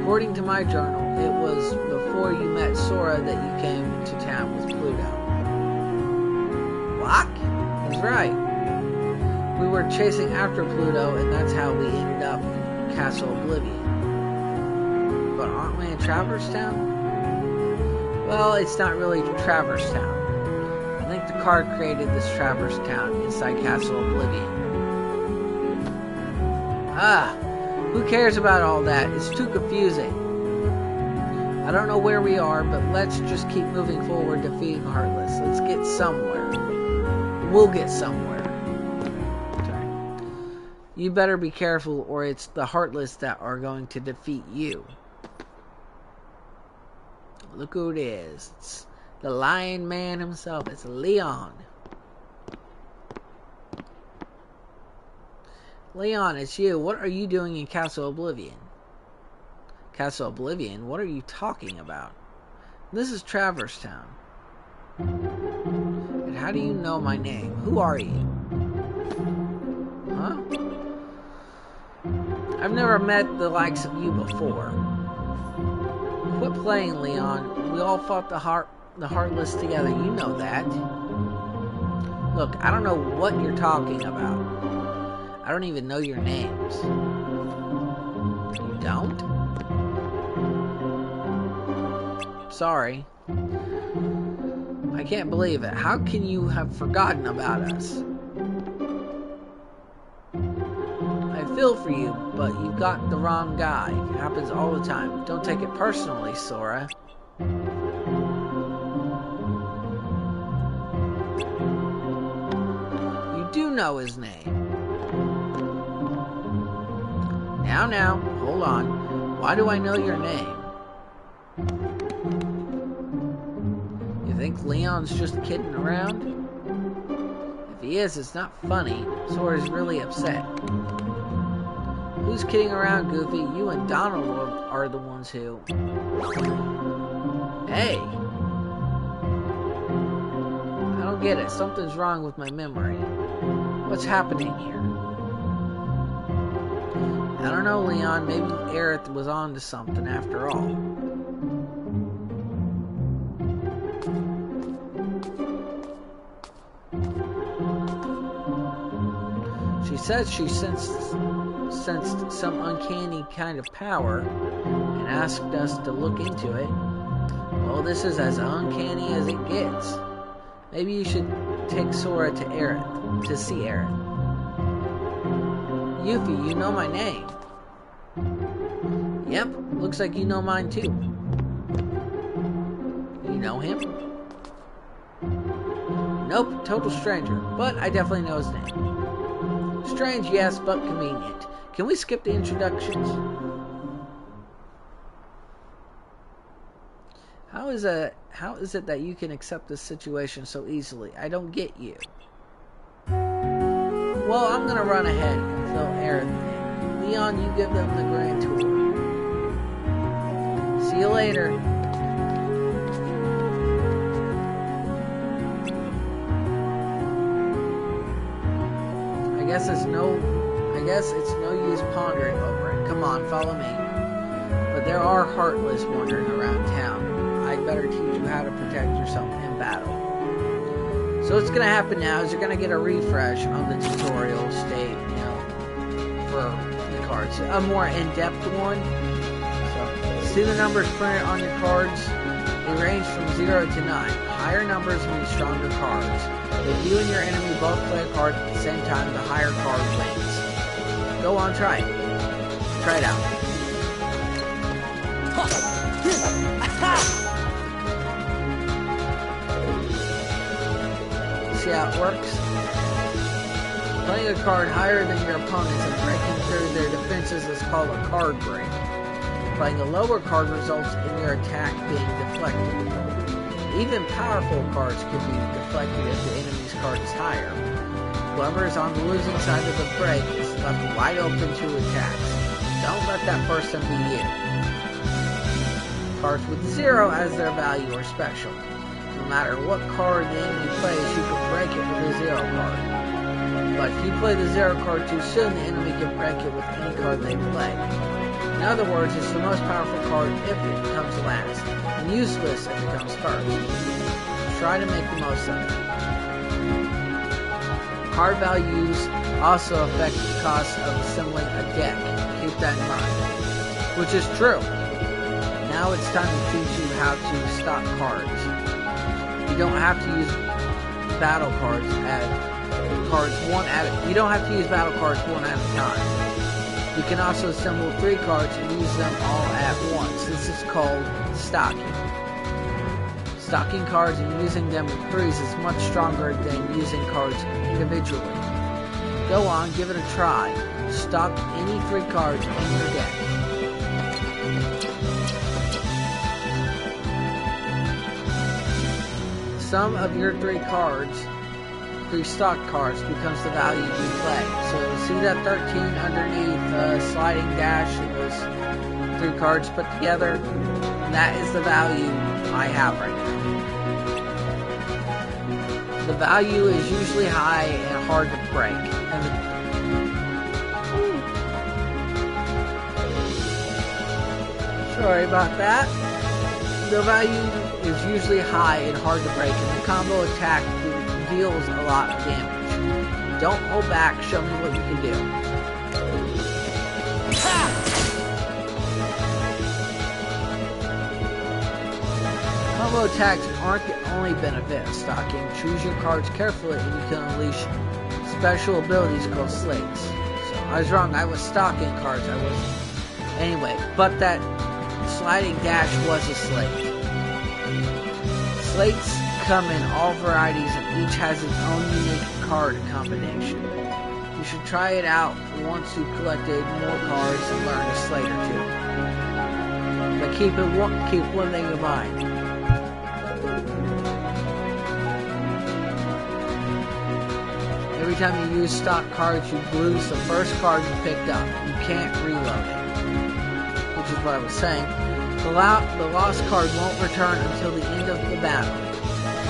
According to my journal, it was before you met Sora that you came to town with Pluto. What? That's right. We were chasing after Pluto, and that's how we ended up in Castle Oblivion. But aren't we in Traverse Town? Well, it's not really Traverse Town. I think the card created this Traverse Town inside Castle Oblivion. Who cares about all that? It's too confusing. I don't know where we are, but let's just keep moving forward defeating Heartless. Let's get somewhere. We'll get somewhere. You better be careful, or it's the Heartless that are going to defeat you. Look who it is. It's the Lion Man himself. It's Leon. Leon, it's you. What are you doing in Castle Oblivion? Castle Oblivion? What are you talking about? This is Traverse Town. And how do you know my name? Who are you? Huh? I've never met the likes of you before. Quit playing, Leon. We all fought the Heartless together. You know that. Look, I don't know what you're talking about. I don't even know your names. You don't? Sorry. I can't believe it. How can you have forgotten about us? I feel for you, but you got the wrong guy. It happens all the time. Don't take it personally, Sora. You do know his name. Now, hold on. Why do I know your name? You think Leon's just kidding around? If he is, it's not funny. Sora's really upset. Who's kidding around, Goofy? You and Donald are the ones who... Hey! I don't get it. Something's wrong with my memory. What's happening here? I don't know, Leon. Maybe Aerith was on to something after all. She said she sensed some uncanny kind of power and asked us to look into it. Well, this is as uncanny as it gets. Maybe you should take Sora to Aerith, to see Aerith. Yuffie, you know my name. Yep, looks like you know mine too. You know him? Nope, total stranger, but I definitely know his name. Strange, yes, but convenient. Can we skip the introductions? How is it that you can accept this situation so easily? I don't get you. Well, I'm gonna run ahead and fill Aerith in. Leon, you give them the grand tour. See you later. I guess it's no use pondering over it. Come on, follow me. But there are Heartless wandering around town. I'd better teach you how to protect yourself in battle. So what's gonna happen now is you're gonna get a refresh on the tutorial state, for the cards. A more in-depth one. So see the numbers printed on your cards? They range from 0 to 9. Higher numbers mean stronger cards. If you and your enemy both play a card at the same time, the higher card wins. Go on, try it. Try it out. See how it works? Playing a card higher than your opponents and breaking through their defenses is called a card break. Playing a lower card results in your attack being deflected. Even powerful cards can be deflected if the enemy's card is higher. Whoever is on the losing side of the break is left wide open to attacks. Don't let that person be you. Cards with 0 as their value are special. No matter what card the enemy plays, you can break it with a 0 card. But if you play the 0 card too soon, the enemy can break it with any card they play. In other words, it's the most powerful card if it comes last, and useless if it comes first. Try to make the most of it. Card values also affect the cost of assembling a deck. Keep that in mind. Which is true. Now it's time to teach you how to stock cards. You don't have to use battle cards You don't have to use battle cards one at a time. You can also assemble 3 cards and use them all at once. This is called stocking. Stocking cards and using them in threes is much stronger than using cards individually. Go on, give it a try. Stock any 3 cards in your deck. The sum of your 3 stock cards becomes the value you play. So see that 13 underneath sliding dash and those 3 cards put together? That is the value I have right now. The value is usually high and hard to break. Sorry about that. The value is usually high and hard to break, and the combo attack deals a lot of damage. Don't hold back, show me what you can do. combo attacks aren't the only benefit of stocking. Choose your cards carefully and you can unleash special abilities called slates. So I was wrong, I was stocking cards, I wasn't. Anyway, but that sliding dash was a slate. Slates come in all varieties and each has its own unique card combination. You should try it out once you've collected more cards and learned a slate or two. But keep one thing in mind. Every time you use stock cards, you lose the first card you picked up. You can't reload it. Which is what I was saying. The lost card won't return until the end of the battle.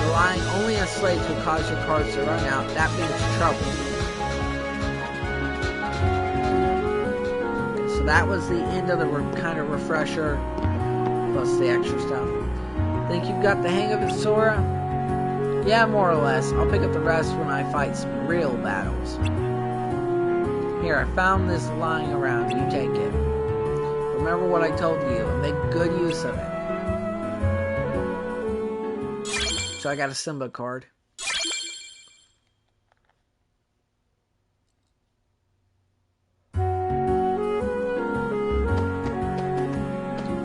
Relying only on slates will cause your cards to run out. That means trouble. So that was the end of the kind of refresher, plus the extra stuff. Think you've got the hang of it, Sora? Yeah, more or less. I'll pick up the rest when I fight some real battles. Here, I found this lying around. You take it. Remember what I told you and make good use of it. So I got a Simba card.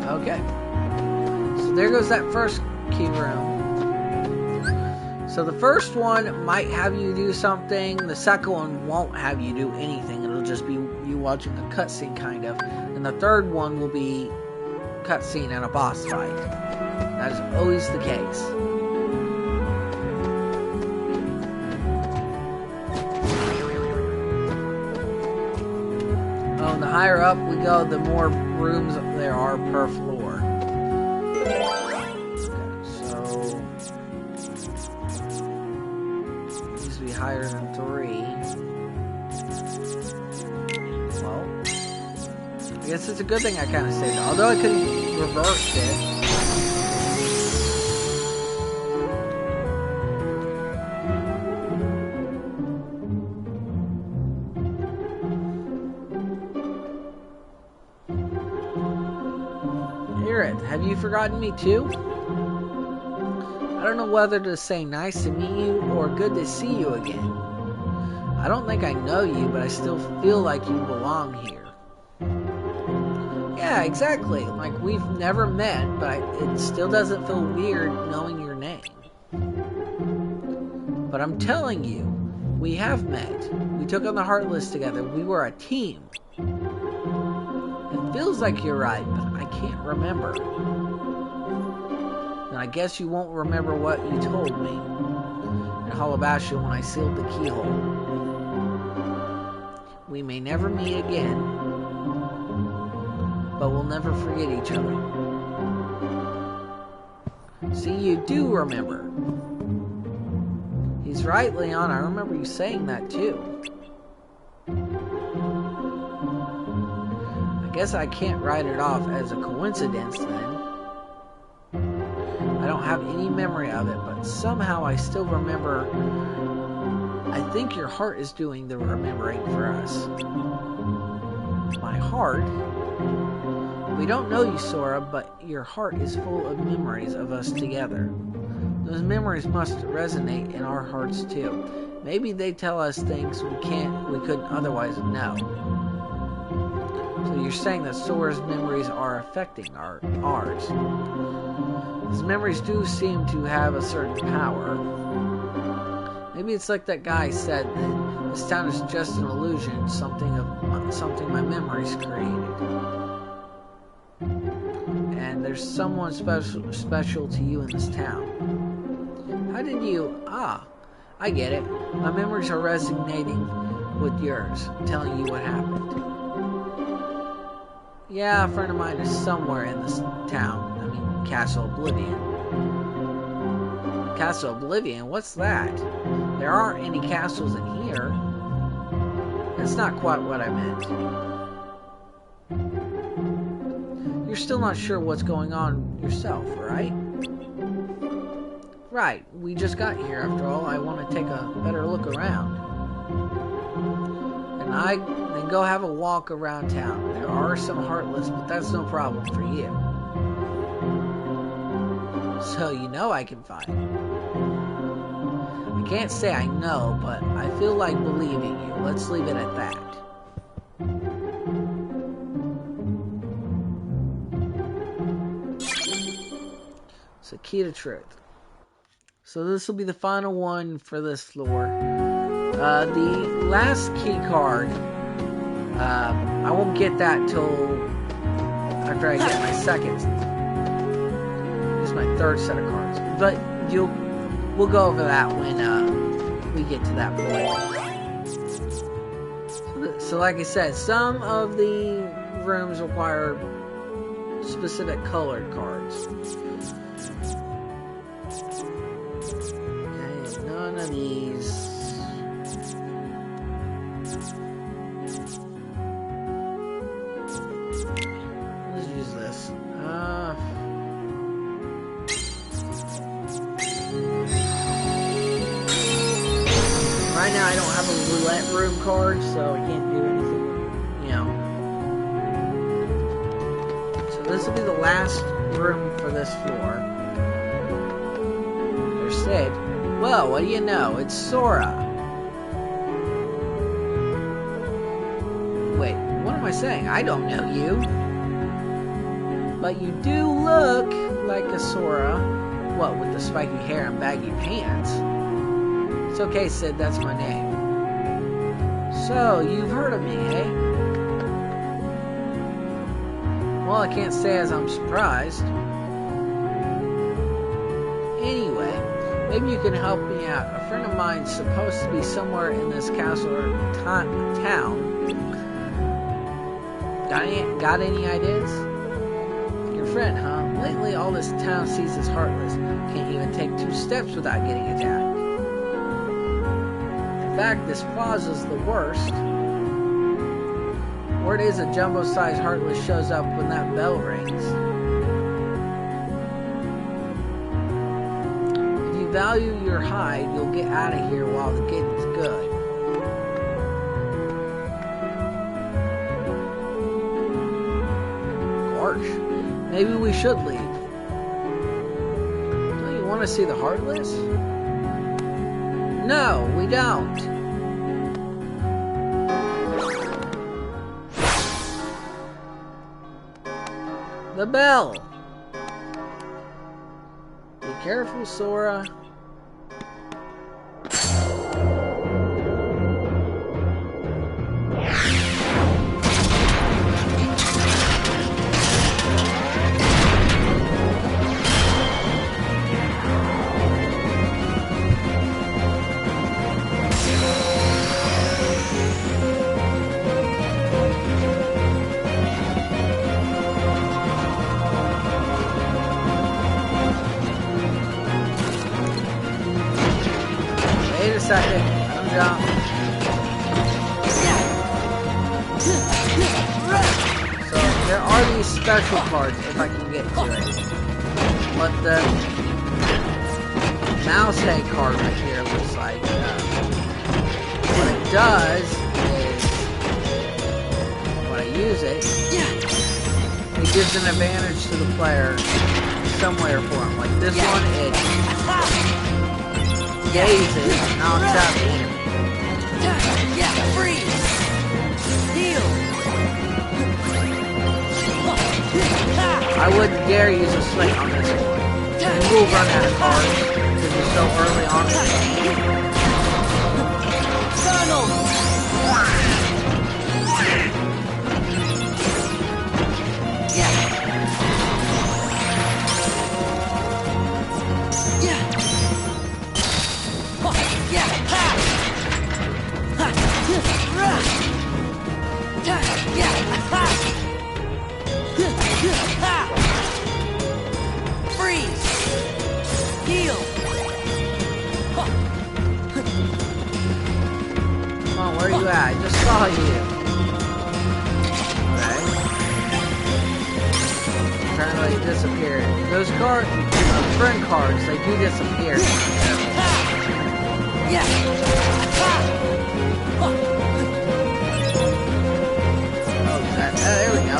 Okay. So there goes that first key room. So the first one might have you do something. The second one won't have you do anything. It'll just be you watching a cutscene kind of. And the third one will be cutscene and a boss fight. That is always the case. Oh, and the higher up we go, the more rooms there are per floor. Okay, so needs to be higher than 3. Well, I guess it's a good thing I kind of saved it. Although I could have reversed it. Aerith, have you forgotten me too? I don't know whether to say nice to meet you or good to see you again. I don't think I know you, but I still feel like you belong here. Yeah, exactly. Like, we've never met, but it still doesn't feel weird knowing your name. But I'm telling you, we have met. We took on the Heartless together. We were a team. It feels like you're right, but I can't remember. And I guess you won't remember what you told me in Hollow Bastion when I sealed the keyhole. We may never meet again, but we'll never forget each other. See, you do remember. He's right, Leon. I remember you saying that too. I guess I can't write it off as a coincidence then. I don't have any memory of it, but somehow I still remember. I think your heart is doing the remembering for us. My heart? We don't know you, Sora, but your heart is full of memories of us together. Those memories must resonate in our hearts too. Maybe they tell us things we couldn't otherwise know. So you're saying that Sora's memories are affecting ours. His memories do seem to have a certain power. Maybe it's like that guy said that this town is just an illusion, something my memories created. And there's someone special to you in this town. How did you... I get it. My memories are resonating with yours, telling you what happened. Yeah, a friend of mine is somewhere in this town. I mean, Castle Oblivion. Castle Oblivion? What's that? There aren't any castles in here. That's not quite what I meant. You're still not sure what's going on yourself, right? Right, we just got here after all. I want to take a better look around. And then go have a walk around town. There are some Heartless, but that's no problem for you. So you know I can fight. I can't say I know, but I feel like believing you. Let's leave it at that. It's the key to truth. So this will be the final one for this floor. The last key card, I won't get that till after I get my second. It's my third set of cards. But we'll go over that when we get to that point. So like I said, some of the rooms require specific colored cards. Okay, none of these. Let's use this. Right now I don't have a roulette room card, so I can't do anything, you know. So this will be the last room for this floor. There's Sid. Well, what do you know? It's Sora. Wait, what am I saying? I don't know you. But you do look like a Sora. What, with the spiky hair and baggy pants? It's okay, Sid, that's my name. So, you've heard of me, eh? Well, I can't say as I'm surprised. Anyway, maybe you can help me out. A friend of mine's supposed to be somewhere in this castle or town. Got any ideas? Your friend, huh? Lately, all this town sees as heartless. Can't even take 2 steps without getting attacked. In fact, this Foz is the worst. Word is a jumbo-sized heartless shows up when that bell rings. If you value your hide, you'll get out of here while the getting's good. Gosh, maybe we should leave. Don't you want to see the heartless? No, we don't. The bell. Be careful, Sora. Wait a second. I'm down. So there are these special cards if I can get to it. But the mouse head card right here looks like what it does is when I use it, it gives an advantage to the player some way or form. Like this one, it gazes, knocks out the enemy. Freeze! Heal! I wouldn't dare use a slate on this one. And we'll run out of cards because we're so early on in the game. Tunnel! Freeze! Heal! Come on, where are you at? I just saw you. Okay. Apparently it disappeared. Those cards, friend cards, they do disappear. There we go.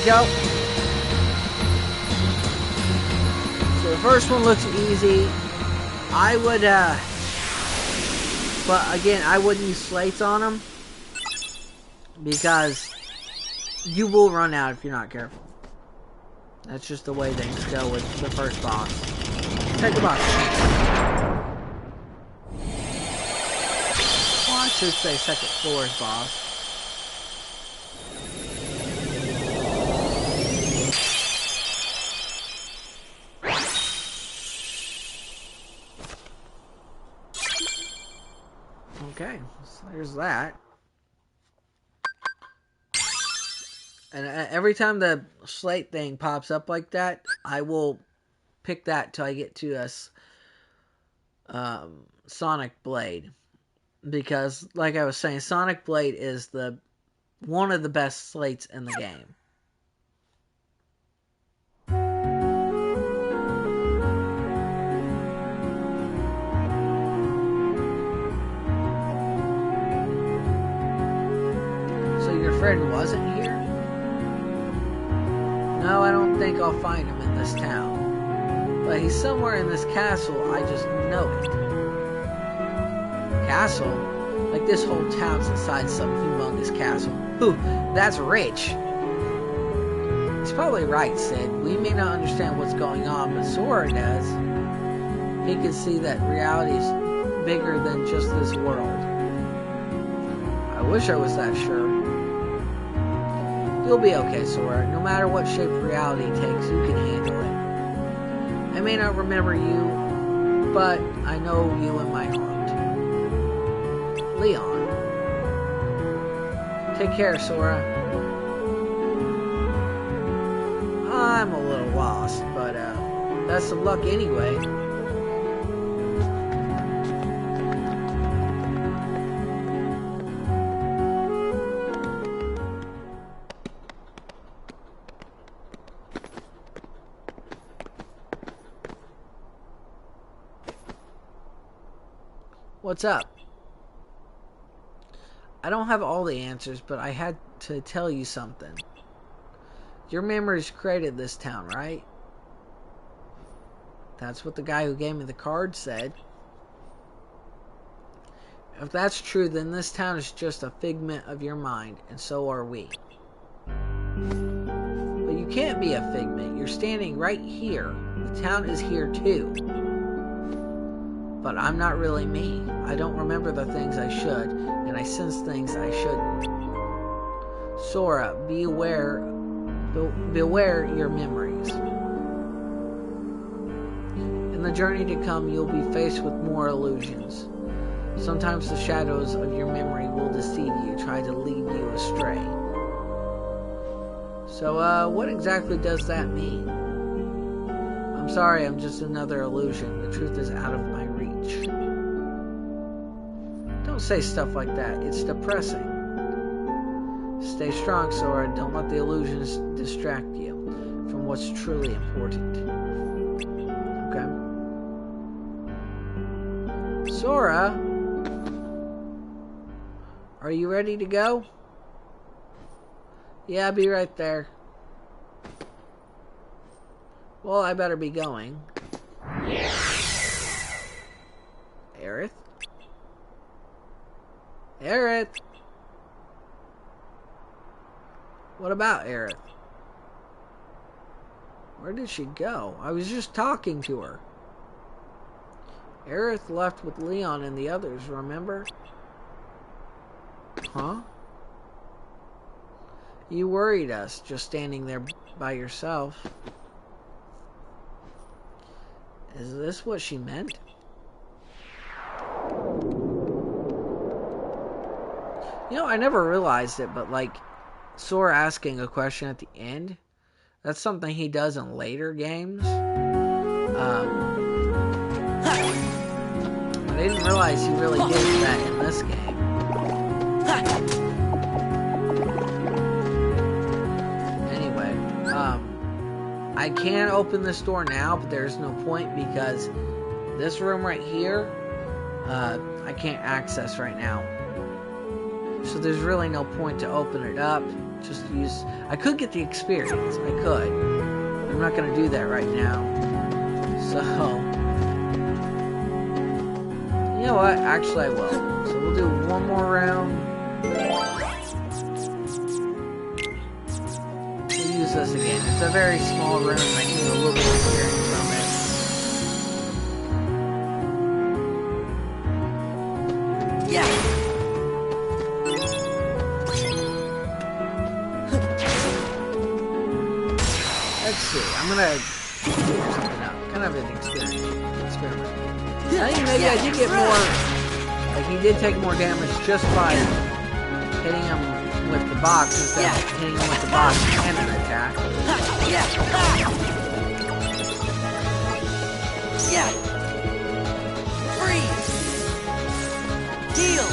we go. So the first one looks easy. I would, but again, I wouldn't use slates on them because you will run out if you're not careful. That's just the way things go with the first boss. Take the box. Well, I should say second floor's boss. Okay, so there's that. And every time the slate thing pops up like that, I will pick that till I get to a Sonic Blade. Because, like I was saying, Sonic Blade is one of the best slates in the game. So your friend wasn't here? No, I don't think I'll find him in this town. But he's somewhere in this castle, I just know it. Castle? Like this whole town's inside some humongous castle. Ooh, that's rich. He's probably right, Sid. We may not understand what's going on, but Sora does. He can see that reality is bigger than just this world. I wish I was that sure. You'll be okay, Sora. No matter what shape reality takes, you can handle it. I may not remember you, but I know you in my heart. Leon. Take care, Sora. I'm a little lost, but best of luck anyway. What's up? I don't have all the answers, but I had to tell you something. Your memories created this town, right? That's what the guy who gave me the card said. If that's true, then this town is just a figment of your mind, and so are we. But you can't be a figment. You're standing right here. The town is here too. But I'm not really me. I don't remember the things I should, and I sense things I shouldn't. Sora, beware your memories. In the journey to come, you'll be faced with more illusions. Sometimes the shadows of your memory will deceive you, try to lead you astray. So, what exactly does that mean? I'm sorry, I'm just another illusion. The truth is out of my reach. Don't say stuff like that. It's depressing. Stay strong, Sora. Don't let the illusions distract you from what's truly important. Okay? Sora? Are you ready to go? Yeah, I'll be right there. Well, I better be going. Aerith? Aerith? What about Aerith? Where did she go? I was just talking to her. Aerith left with Leon and the others, remember? Huh? You worried us, just standing there by yourself. Is this what she meant? You know, I never realized it, but like, Sora asking a question at the end, that's something he does in later games. I didn't realize he really did that in this game. Anyway, I can open this door now, but there's no point because this room right here, I can't access right now. So there's really no point to open it up just use... I could get the experience. I could. I'm not going to do that right now. So... You know what? Actually, I will. So we'll do one more round. We'll use this again. It's a very small room. I need a little bit of experience from it. Yeah. Let's see. I'm gonna figure something out. Kind of an experiment. I think maybe I did get more. Like he did take more damage just by hitting him with the box instead of hitting him with the box and an attack. Yeah. Yeah. Freeze. Heal.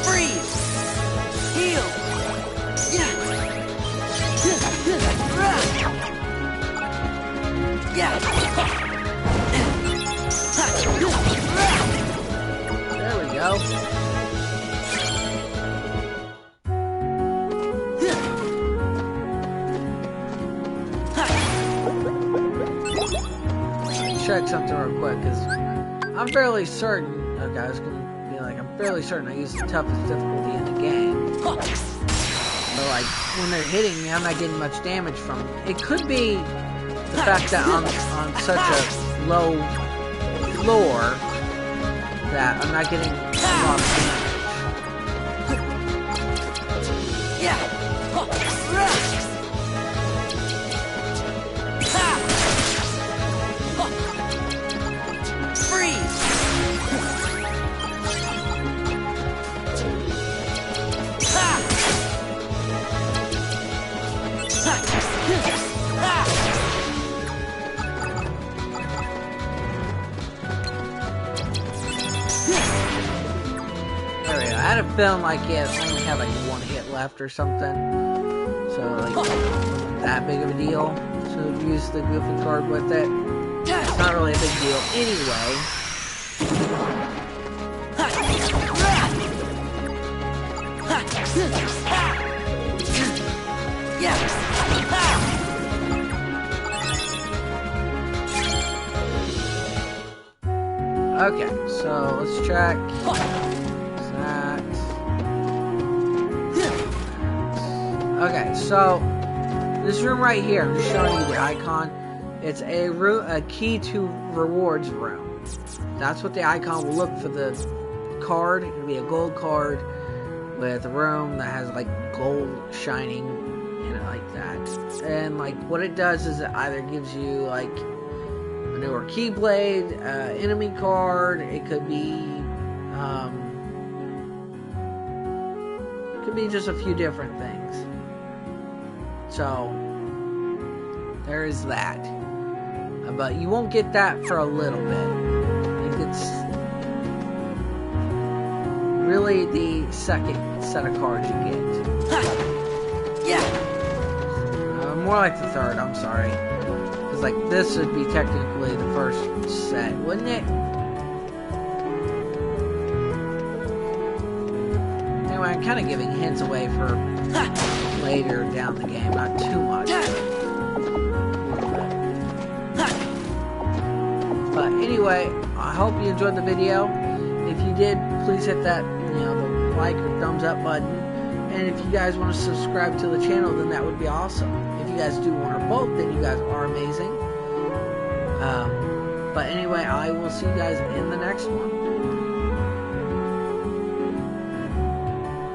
Freeze. Heal. There we go. Check something real quick, because I'm fairly certain, okay, I was going to be like, I'm fairly certain I use the toughest difficulty in the game. But like, when they're hitting me, I'm not getting much damage from them. It could be the fact that I'm on such a low floor that I'm not getting a lot of damage. There we go. I had a feeling like it only had like one hit left or something. So like, that big of a deal. So use the goofy card with it. It's not really a big deal anyway. Okay, so let's check. That. Okay, so this room right here, I'm just showing you the icon. It's a key to rewards room. That's what the icon will look for the card. It'll be a gold card with a room that has like gold shining in it like that. And like what it does is it either gives you like a newer Keyblade, enemy card. It could be just a few different things. So there is that. But you won't get that for a little bit. I think it's really the second set of cards you get. More like the third, I'm sorry. Because like this would be technically the first set, wouldn't it? Anyway, I'm kind of giving hints away for later down the game, not too much. But anyway, I hope you enjoyed the video. If did, please hit that, the like or thumbs up button. And if you guys want to subscribe to the channel, then that would be awesome. If you guys do one or both, then you guys are amazing. But anyway, I will see you guys in the next one.